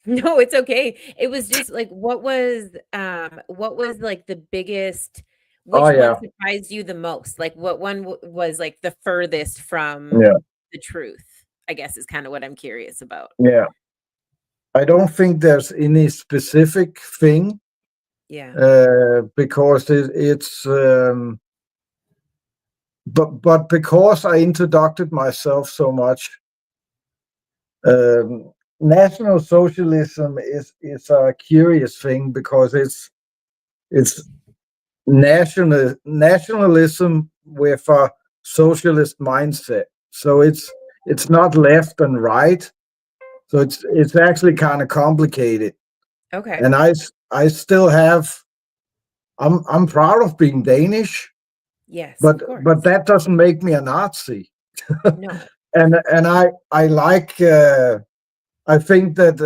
No, it's okay. It was just like, what was like the biggest, Oh which one yeah, surprised you the most? Like, what one was like the furthest from yeah, the truth, I guess, is kind of what I'm curious about. yeah. I don't think there's any specific thing, Yeah. because it's but because I introduced myself so much. National Socialism is a curious thing, because it's nationalism with a socialist mindset. So it's not left and right. So it's actually kind of complicated. Okay. And I still have. I'm proud of being Danish, Yes, but of course. that doesn't make me a Nazi. No. And I like. I think that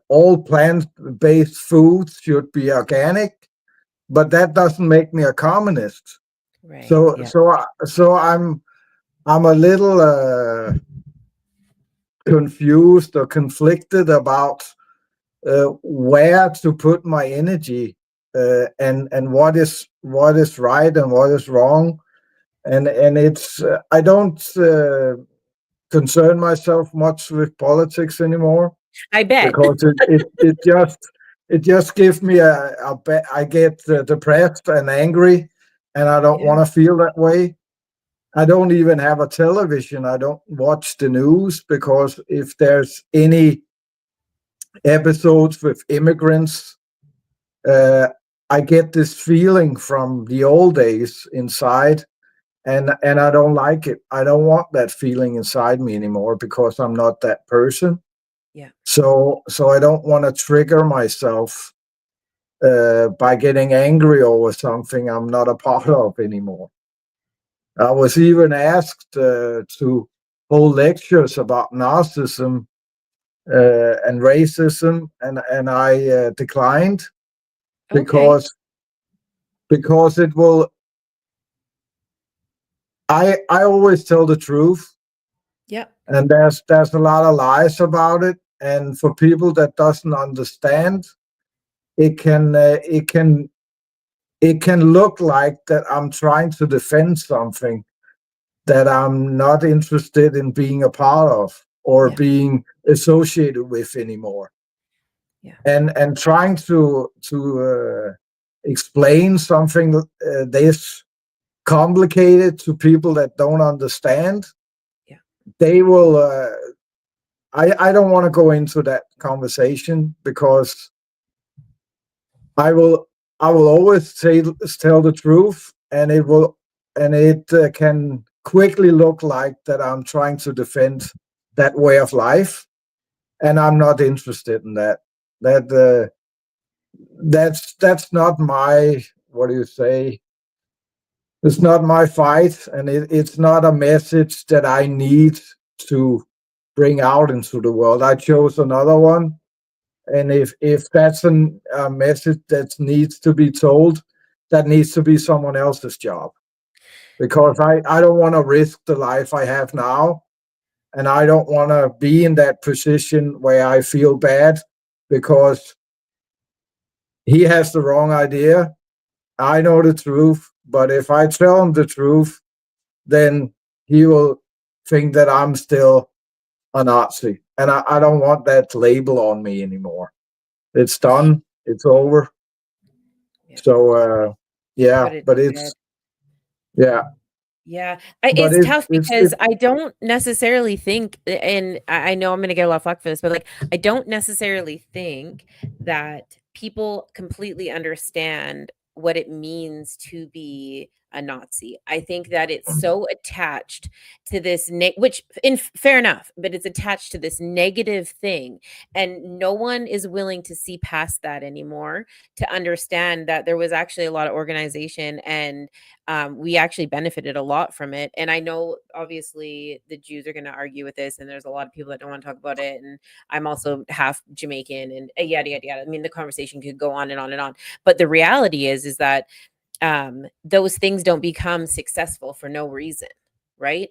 all plant-based foods should be organic, but that doesn't make me a communist. Right. So Yeah. so I'm a little confused or conflicted about where to put my energy, and what is right and what is wrong, and it's I don't concern myself much with politics anymore, I bet. because it just gives me I get depressed and angry, and I don't Yeah. want to feel that way. I don't even have a television. I don't watch the news, because if there's any episodes with immigrants, uh, I get this feeling from the old days inside, and I don't like it. I don't want that feeling inside me anymore, because I'm not that person. Yeah. So I don't want to trigger myself by getting angry over something I'm not a part of anymore. I was even asked to hold lectures about narcissism and racism, and I declined, Okay. because it will. I always tell the truth, Yep. and there's a lot of lies about it, and for people that doesn't understand, it can look like that I'm trying to defend something that I'm not interested in being a part of or Yeah. being associated with anymore. Yeah. And trying to explain something this complicated to people that don't understand, Yeah. they will. I don't want to go into that conversation, because I will always tell the truth, and it can quickly look like that I'm trying to defend that way of life, and I'm not interested in that. That that's not my, what do you say? It's not my fight, and it's not a message that I need to bring out into the world. I chose another one, and if that's a message that needs to be told, that needs to be someone else's job, because I don't want to risk the life I have now and I don't want to be in that position where I feel bad because he has the wrong idea. I know the truth, but if I tell him the truth, then he will think that I'm still a Nazi. And I don't want that label on me anymore. It's done. It's over. Yeah. So, yeah, but bad. it's, yeah. Yeah, But it's tough because it's I don't necessarily think, and I know I'm going to get a lot of flack for this, but like, I don't necessarily think that people completely understand what it means to be a Nazi. I think that it's so attached to this, which, in fair enough, but it's attached to this negative thing, and no one is willing to see past that anymore to understand that there was actually a lot of organization and we actually benefited a lot from it. And I know obviously the Jews are going to argue with this, and there's a lot of people that don't want to talk about it. And I'm also half Jamaican and yada, yada, yada. I mean, the conversation could go on and on and on. But the reality is that those things don't become successful for no reason. Right.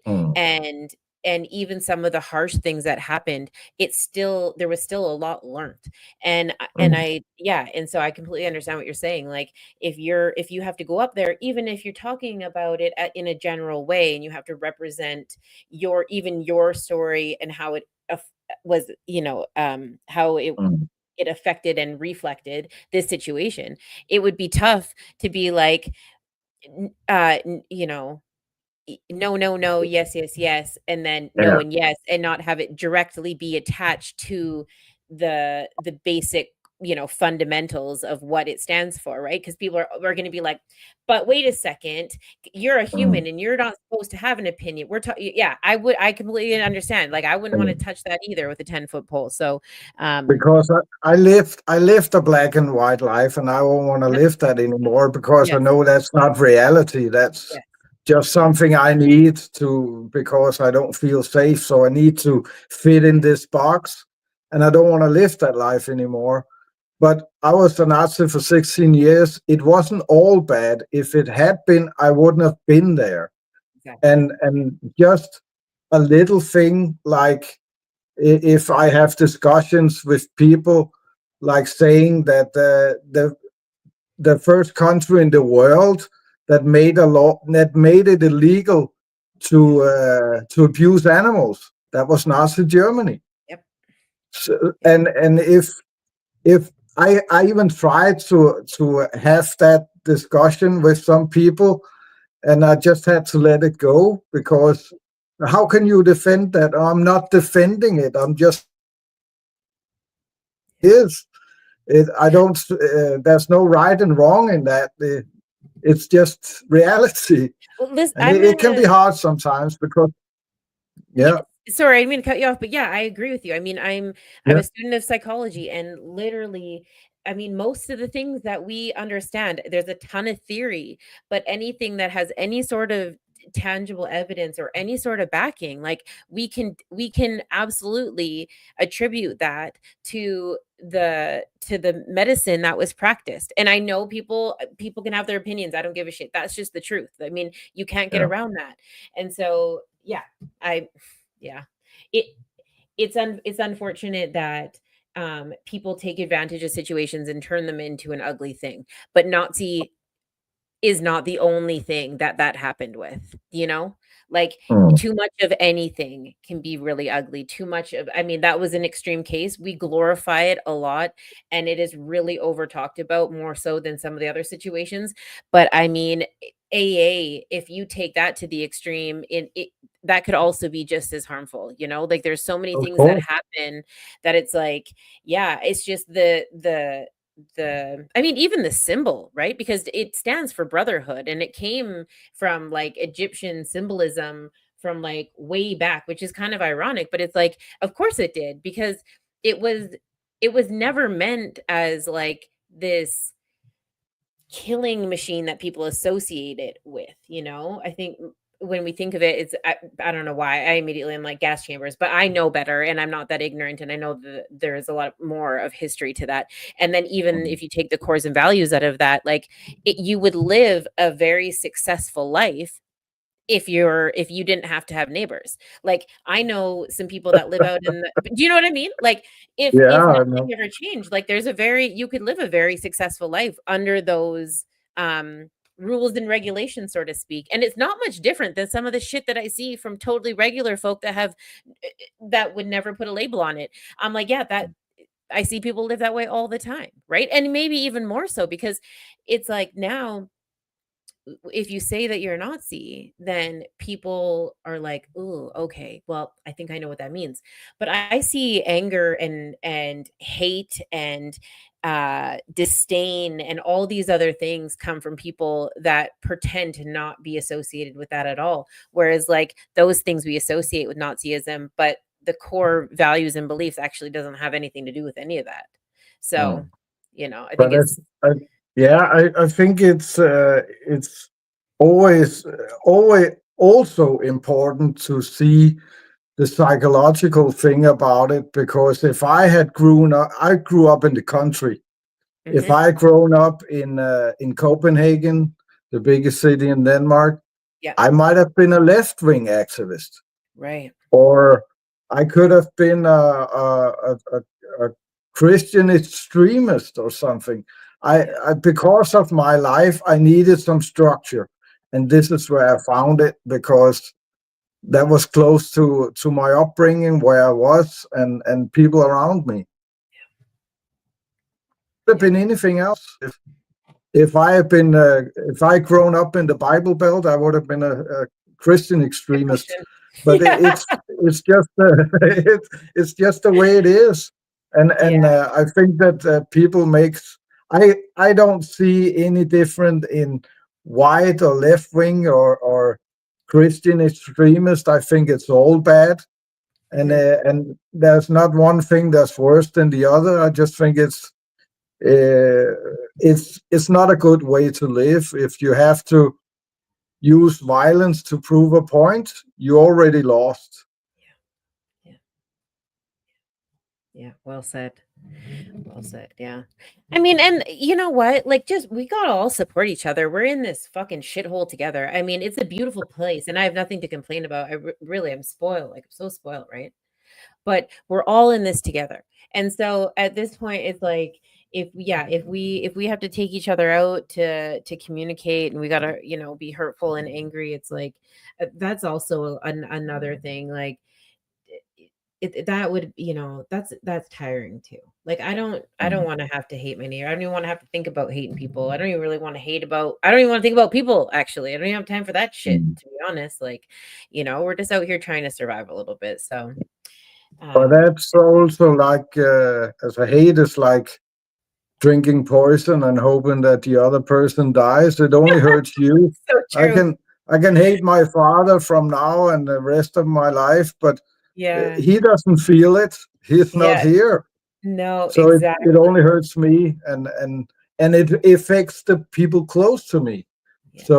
And even some of the harsh things that happened, there was still a lot learned. And so I completely understand what you're saying. Like, if you have to go up there, even if you're talking about it in a general way, and you have to represent your story and how it was, how it affected and reflected this situation, it would be tough to be like, no, no, no, yes, yes, yes, and then no yeah. and yes, and not have it directly be attached to the basic, fundamentals of what it stands for, right? Because people are going to be like, but wait a second, you're a human and you're not supposed to have an opinion. We're talking, yeah, I completely understand. Like, I wouldn't want to touch that either with a 10-foot pole. So, Because I lived a black and white life, and I won't want to live that anymore because I yes, know that's not reality. That's yes, just something I need to, because I don't feel safe. So I need to fit in this box, and I don't want to live that life anymore. But I was a Nazi for 16 years. It wasn't all bad. If it had been, I wouldn't have been there. exactly. And just a little thing like, if I have discussions with people, like saying that the first country in the world that made a law that made it illegal to abuse animals, that was Nazi Germany. Yep. So, and if I even tried to have that discussion with some people, and I just had to let it go, because how can you defend that? I'm not defending it. I'm just is it. I don't. There's no right and wrong in that. It's just reality, Well, listen, and it can be hard sometimes because yeah, yeah, sorry, I didn't mean to cut you off, but yeah, I agree with you. I mean, I'm yeah, a student of psychology, and literally, I mean, most of the things that we understand, there's a ton of theory, but anything that has any sort of tangible evidence or any sort of backing, like, we can absolutely attribute that to the medicine that was practiced. And I know people can have their opinions. I don't give a shit. That's just the truth. I mean, you can't get yeah. around that. And so, yeah, I yeah. It it's unfortunate that people take advantage of situations and turn them into an ugly thing. But Nazi is not the only thing that happened with, you know? Like, Mm. too much of anything can be really ugly. Too much of, I mean, that was an extreme case. We glorify it a lot, and it is really over talked about more so than some of the other situations. But I mean, AA, if you take that to the extreme, it that could also be just as harmful, you know? Like, there's so many Of things that course. happen that it's like, yeah, it's just the I mean, even the symbol, right? Because it stands for brotherhood, and it came from like Egyptian symbolism from like way back, which is kind of ironic, but it's like, of course it did, because it was it was never meant as like this killing machine that people associate it with, you know? I think when we think of it, I don't know why I immediately am like gas chambers, but I know better, and I'm not that ignorant, and I know that there is a lot more of history to that. And then even if you take the cores and values out of that, like, you would live a very successful life if you didn't have to have neighbors. Like, I know some people that live out in the, do you know what I mean? Like, if Yeah, I know. nothing ever changed, like, you could live a very successful life under those rules and regulations, so to speak. And it's not much different than some of the shit that I see from totally regular folk that have that would never put a label on it. I'm like, yeah, that I see people live that way all the time, right? And maybe even more so because it's like now if you say that you're a Nazi, then people are like, "Ooh, okay. Well, I think I know what that means." But I see anger and hate and disdain and all these other things come from people that pretend to not be associated with that at all. Whereas, like, those things we associate with Nazism, but the core values and beliefs actually doesn't have anything to do with any of that. So, Mm. I But think it's I think it's always also important to see the psychological thing about it, because if I had grown up, I grew up in the country. If mhm, I had grown up in Copenhagen, the biggest city in Denmark, yeah, I might have been a left-wing activist, right. or I could have been a Christian extremist or something. Yeah. Because of my life, I needed some structure, and this is where I found it, because that was close to my upbringing, where I was, and people around me. Could have Yeah. been anything else. If I had been if I grown up in the Bible Belt, I would have been a Christian extremist. Question. But Yeah. it's just it's just the way it is, Yeah. and I think that people makes I don't see any different in white or left wing or Christian extremist. I think it's all bad, Mhm. and there's not one thing that's worse than the other. I just think uh, it's not a good way to live. If you have to use violence to prove a point, you already lost. Yeah. Yeah. Well said. Well said. Yeah. I mean, and you know what? Like, just we gotta all support each other. We're in this fucking shithole together. I mean, it's a beautiful place, and I have nothing to complain about. Really am spoiled. Like, I'm so spoiled, right? But we're all in this together. And so at this point, it's like if we have to take each other out to communicate, and we gotta be hurtful and angry, it's like that's also another thing. Like that would that's tiring too. Like I don't Mm. want to have to hate my neighbor. I don't even want to have to think about hating people. I don't even really want to hate about. I don't even want to think about people. Actually, I don't even have time for that shit. Mm. To be honest, like we're just out here trying to survive a little bit. So But um, that's also like as a hate is like drinking poison and hoping that the other person dies. It only hurts you. so I true. can I can hate my father from now and the rest of my life, but Yeah. he doesn't feel it. He's not Yeah. here. No, So it exactly. only hurts me, and it affects the people close to me. Yeah. So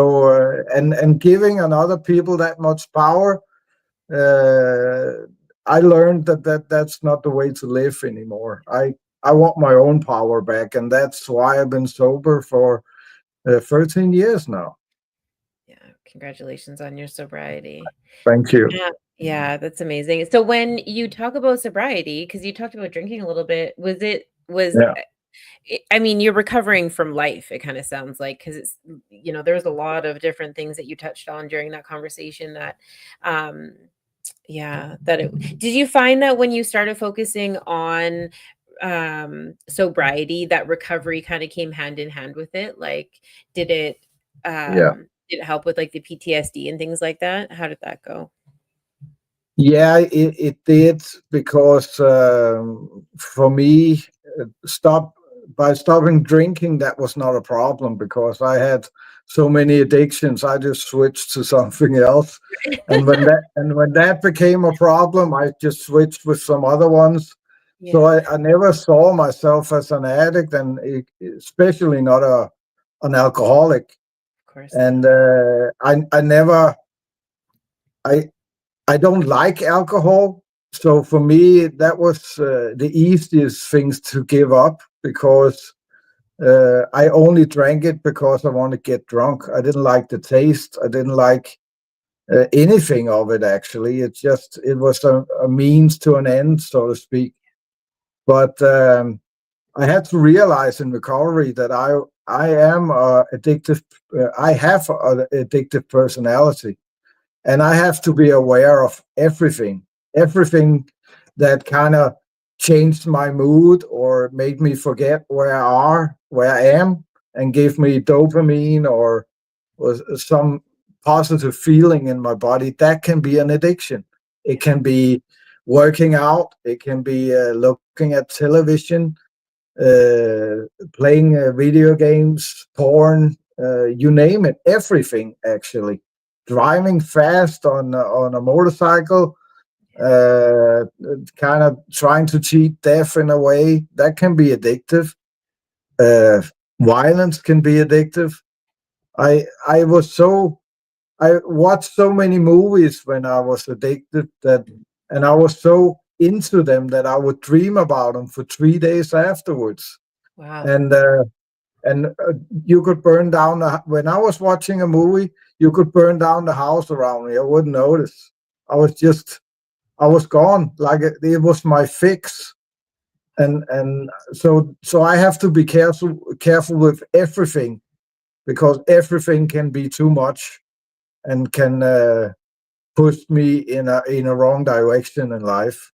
and giving another people that much power, uh, I learned that's not the way to live anymore. I want my own power back, and that's why I've been sober for 13 years now. Yeah. Congratulations on your sobriety. Thank you. Yeah. Yeah, that's amazing. So when you talk about sobriety, because you talked about drinking a little bit, Yeah, I mean, you're recovering from life, it kind of sounds like, because there's a lot of different things that you touched on during that conversation that um yeah, did you find that when you started focusing on sobriety, that recovery kind of came hand in hand with it? Like, did it yeah. help with like the PTSD and things like that? How did that go? Yeah, it did, because for me, stop by stopping drinking, that was not a problem, because I had so many addictions. I just switched to something else, and when that became a problem, I just switched with some other ones. So Yeah, I never saw myself as an addict, and especially not an alcoholic. of course And not. I never I I don't like alcohol, so for me that was the easiest things to give up, because I only drank it because I want to get drunk. I didn't like the taste. I didn't like anything of it, actually. It was a means to an end, so to speak. But I had to realize in recovery that I am addictive. I have an addictive personality, and I have to be aware of everything that kind of changed my mood or made me forget where I am, and gave me dopamine or was some positive feeling in my body. That can be an addiction. It can be working out. It can be looking at television, playing video games, porn, you name it, everything actually. Driving fast on a motorcycle, kind of trying to cheat death in a way, that can be addictive. Violence can be addictive. I watched so many movies when I was addicted and I was so into them that I would dream about them for 3 days afterwards. Wow. And you could burn down when I was watching a movie, you could burn down the house around me. I wouldn't notice. I was gone. Like it was my fix. And so I have to be careful with everything, because everything can be too much and can push me in a wrong direction in life.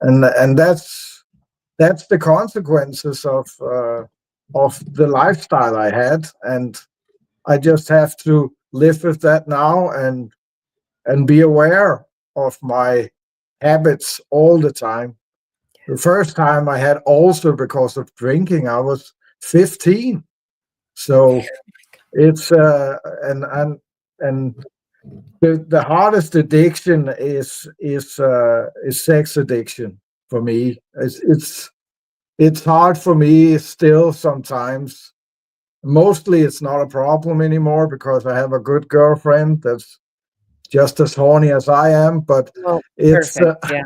And that's the consequences of the lifestyle I had, and I just have to live with that now and be aware of my habits all the time. The first time I had ulcer because of drinking, I was 15. So it's and the hardest addiction is sex addiction for me. It's hard for me still sometimes. Mostly it's not a problem anymore because I have a good girlfriend that's just as horny as I am, but Oh, it's perfect. Yeah.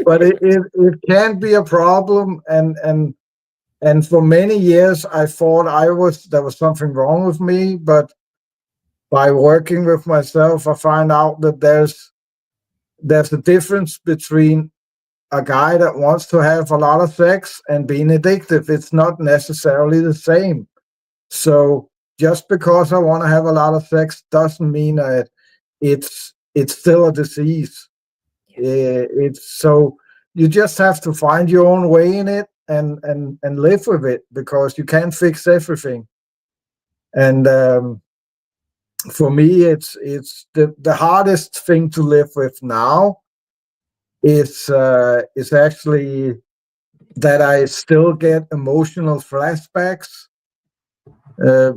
but it can be a problem, and for many years I thought there was something wrong with me, but by working with myself I find out that there's a difference between a guy that wants to have a lot of sex and being addictive. It's not necessarily the same. So just because I want to have a lot of sex doesn't mean that it's still a disease. It's so you just have to find your own way in it and live with it, because you can't fix everything. And for me, it's the hardest thing to live with now is actually that I still get emotional flashbacks. I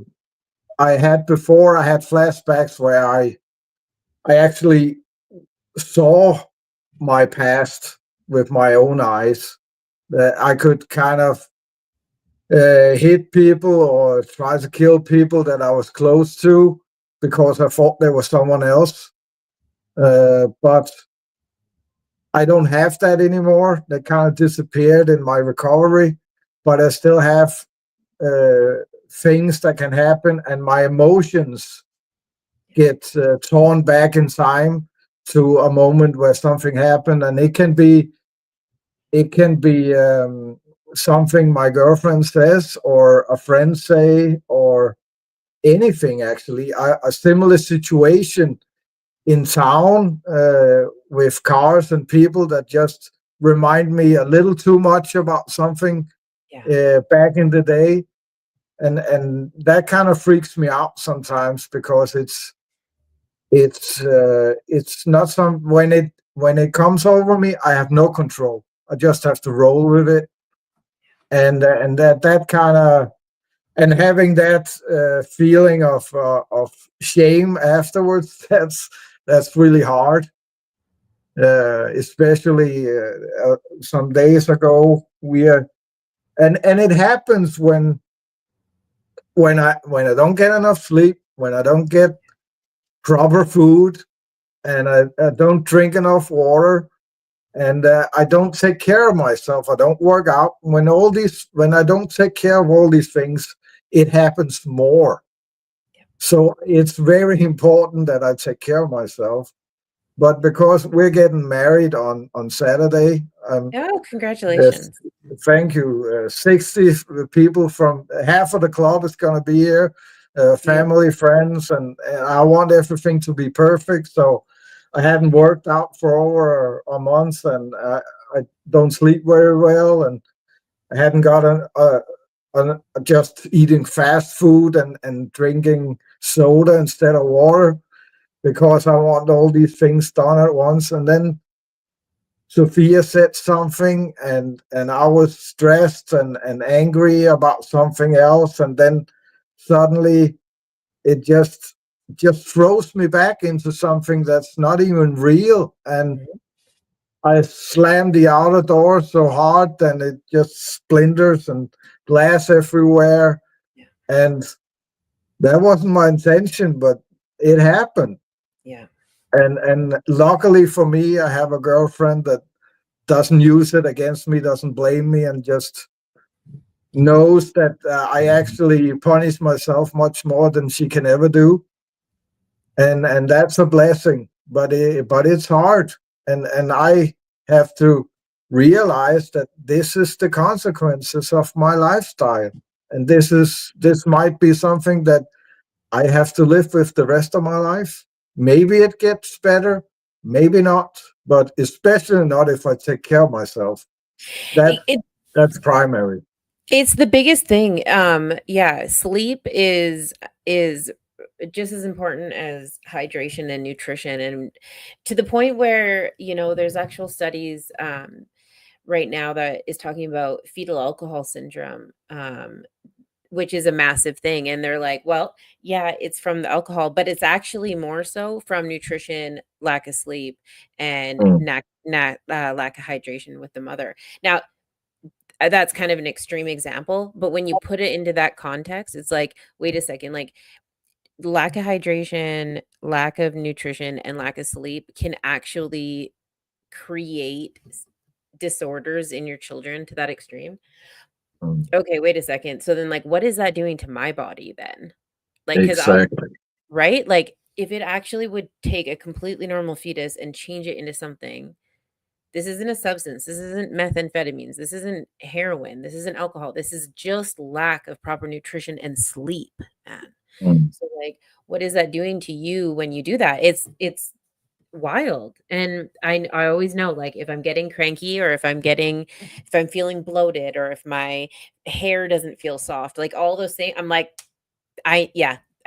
had flashbacks where I actually saw my past with my own eyes. That I could kind of hit people or try to kill people that I was close to because I thought there was someone else. But I don't have that anymore. That kind of disappeared in my recovery, but I still have things that can happen, and my emotions get torn back in time to a moment where something happened, and it can be something my girlfriend says or a friend say or anything. Actually, a similar situation in town with cars and people that just remind me a little too much about something back in the day, and that kind of freaks me out sometimes, because it's not some when it comes over me, I have no control. I just have to roll with it, and that kind of, and having that feeling of shame afterwards, that's really hard. Especially some days ago, and it happens when I don't get enough sleep, when I don't get proper food, and I don't drink enough water, and I don't take care of myself. I don't work out. When I don't take care of all these things, it happens more. So it's very important that I take care of myself. But because we're getting married on Saturday, Oh, yes, congratulations. thank you. 60 people from half of the club is going to be here, family, Beautiful. friends, and I want everything to be perfect. So I hadn't worked out for over a month, and I don't sleep very well, and I hadn't got just eating fast food and drinking soda instead of water because I want all these things done at once. And then Sophia said something, and I was stressed and angry about something else, and then suddenly it just throws me back into something that's not even real. And Mhm. I slammed the outer door so hard, and it just splinters and glass everywhere. Yeah. And that wasn't my intention, but it happened. Yeah. And luckily for me, I have a girlfriend that doesn't use it against me, doesn't blame me, and just knows that I actually punish myself much more than she can ever do, and that's a blessing. But it's hard, and I have to realize that this is the consequences of my lifestyle, and this might be something that I have to live with the rest of my life. Maybe it gets better, maybe not, but especially not if I take care of myself. That It, that's primary. it's the biggest thing. Yeah, sleep is just as important as hydration and nutrition, and to the point where, there's actual studies right now that is talking about fetal alcohol syndrome, which is a massive thing. And they're like, well, yeah, it's from the alcohol, but it's actually more so from nutrition, lack of sleep, and Mm, lack of hydration with the mother. Now, that's kind of an extreme example, but when you put it into that context, it's like, wait a second, like lack of hydration, lack of nutrition, and lack of sleep can actually create disorders in your children to that extreme. mm. Okay, wait a second. So then, like, what is that doing to my body then? Like, because I'll, Exactly. right? Like, if it actually would take a completely normal fetus and change it into something, this isn't a substance. This isn't methamphetamines. This isn't heroin. This isn't alcohol. This is just lack of proper nutrition and sleep, man. Mm. So, like, what is that doing to you when you do that? It's wild. And I always know, like, if I'm getting cranky, or if I'm feeling bloated, or if my hair doesn't feel soft, like all those things, I'm like, I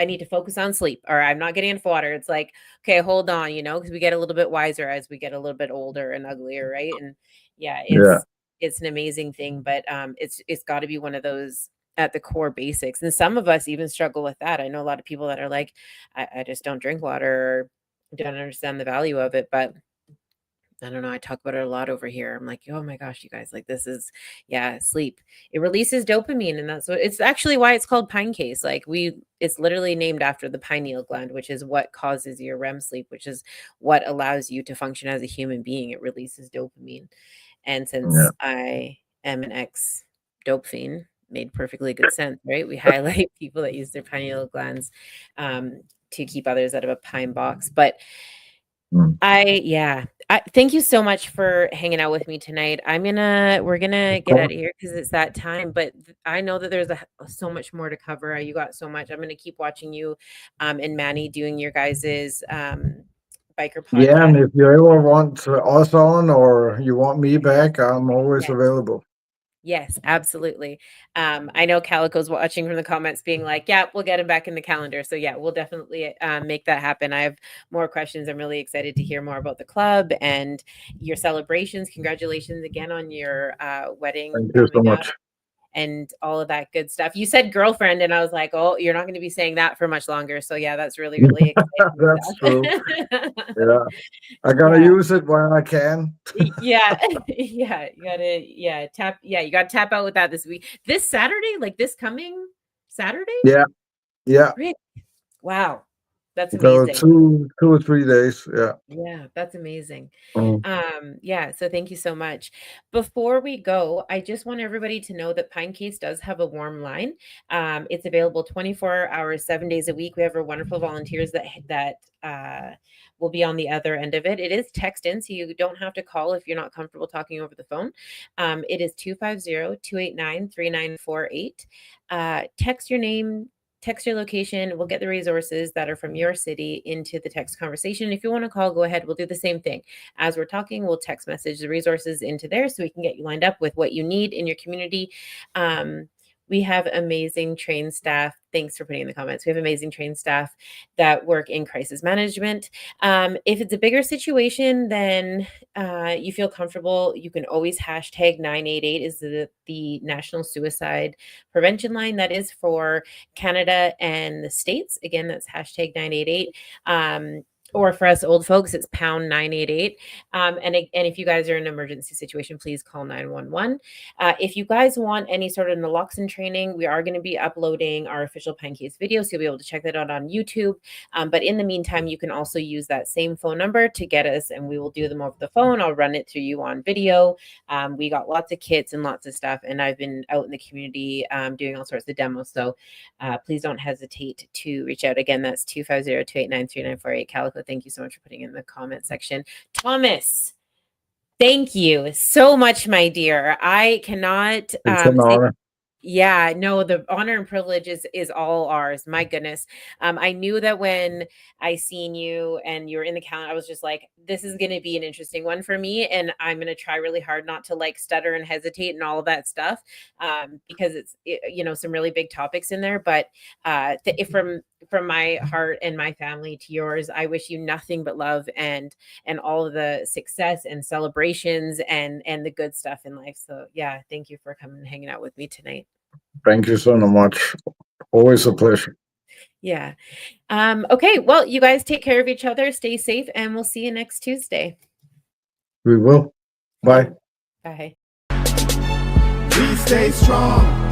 need to focus on sleep, or I'm not getting enough water. It's like, okay, hold on, because we get a little bit wiser as we get a little bit older and uglier, right? And yeah, Yeah. it's an amazing thing, but it's got to be one of those at the core basics. And some of us even struggle with that. I know a lot of people that are like, I just don't drink water, or don't understand the value of it, but I don't know. I talk about it a lot over here. I'm like, oh my gosh, you guys, like this is, yeah, sleep. It releases dopamine, and that's what it's actually why it's called Pinecase. Like it's literally named after the pineal gland, which is what causes your REM sleep, which is what allows you to function as a human being. It releases dopamine. And Yeah. since I am an ex dope fiend, made perfectly good sense, right? We highlight people that use their pineal glands to keep others out of a pine box. But Mm. yeah. Thank you so much for hanging out with me tonight. We're gonna Of get out of course. here because it's that time, but I know that there's so much more to cover. You got so much. I'm gonna keep watching you, and Manny doing your guys's, biker Yeah, podcast. and if you ever want us on or you want me back, I'm always available. Yes, absolutely. I know Calico's watching from the comments being like, yeah, we'll get him back in the calendar. So yeah, we'll definitely make that happen. I have more questions. I'm really excited to hear more about the club and your celebrations. Congratulations again on your wedding Thank you so coming up much. and all of that good stuff. You said girlfriend, and I was like, oh, you're not going to be saying that for much longer. So yeah, that's really, really That's true. exciting stuff. Yeah. I gotta Yeah. use it when I can. Yeah. Yeah, you gotta, you gotta tap out with that this week. This Saturday, like this coming Saturday? Yeah. Yeah. Rick, wow. That's So amazing. 2 or 3 days. Yeah. Yeah, that's amazing. Mm. Yeah, so thank you so much. Before we go, I just want everybody to know that Pinecase does have a warm line. It's available 24 hours, 7 days a week. We have our wonderful volunteers that will be on the other end of it. It is text in, so you don't have to call if you're not comfortable talking over the phone. It is 250-289-3948. Text your name, text your location. We'll get the resources that are from your city into the text conversation. If you want to call, go ahead. We'll do the same thing. As we're talking, we'll text message the resources into there so we can get you lined up with what you need in your community. We have amazing trained staff. Thanks for putting in the comments. We have amazing trained staff that work in crisis management. If it's a bigger situation, then you feel comfortable, you can always hashtag 988 is the National Suicide Prevention Line. That is for Canada and the States. Again, that's hashtag 988. Or for us old folks, it's pound 988. And if you guys are in an emergency situation, please call 911. If you guys want any sort of naloxone training, we are going to be uploading our official Pinecase video, so you'll be able to check that out on YouTube. But in the meantime, you can also use that same phone number to get us, and we will do them over the phone. I'll run it through you on video. We got lots of kits and lots of stuff, and I've been out in the community doing all sorts of demos. So please don't hesitate to reach out. Again, that's 250-289-3948. Calico, thank you so much for putting in the comment section. Thomas, thank you so much, my dear. I cannot yeah, no, the honor and privilege is all ours. My goodness. I knew that when I seen you and you were in the calendar, I was just like, this is going to be an interesting one for me. And I'm going to try really hard not to like stutter and hesitate and all of that stuff, because it's, some really big topics in there. But from my heart and my family to yours, I wish you nothing but love and all of the success and celebrations and the good stuff in life. So yeah, thank you for coming and hanging out with me tonight. Thank you so much. Always a pleasure. Yeah. Okay. Well, you guys take care of each other, stay safe, and we'll see you next Tuesday. We will. Bye. Bye. Please stay strong.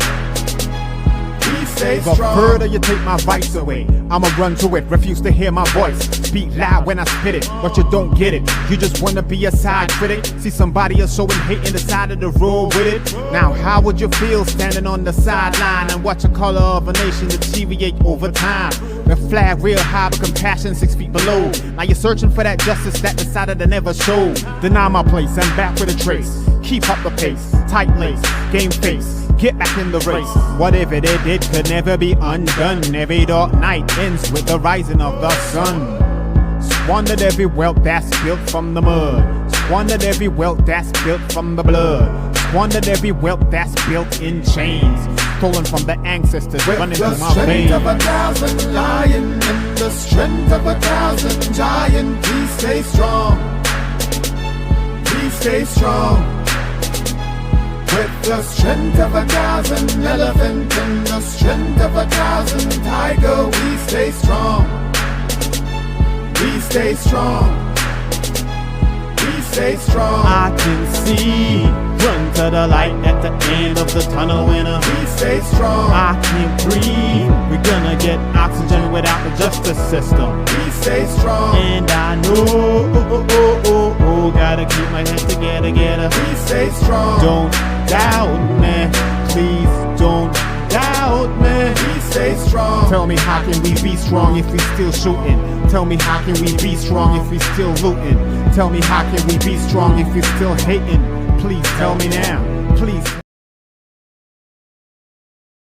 Stay the strong. further you take my rights away, I'ma run to it, refuse to hear my voice. Speak loud when I spit it, but you don't get it. You just wanna be a side critic. See somebody else showing hate in the side of the road with it. Now how would you feel standing on the sideline and watch the color of a nation deteriorate over time? The flag real high, but compassion 6 feet below. Now you're searching for that justice that decided to never show. Deny my place, I'm back with a trace. Keep up the pace, tight lace, game face. Get back in the race. Whatever they did could never be undone. Every dark night ends with the rising of the sun. Squandered every wealth that's built from the mud. Squandered every wealth that's built from the blood. Squandered every wealth that's built in chains. Stolen from the ancestors running through my veins. With the strength of 1,000 lion and the strength of 1,000 giant, please stay strong. Please stay strong. With the strength of 1,000 elephant and the strength of 1,000 tiger, we stay strong. We stay strong. We stay strong. I can see, run to the light at the end of the tunnel winner. We stay strong. I can't breathe, we're gonna get oxygen without the justice system. We stay strong. And I know, gotta keep my head together. We stay strong. Don't doubt me, please don't doubt me. We stay strong. Tell me how can we be strong if we still shooting? Tell me how can we be strong if we still looting? Tell me how can we be strong if we still hating? Please tell me now, please.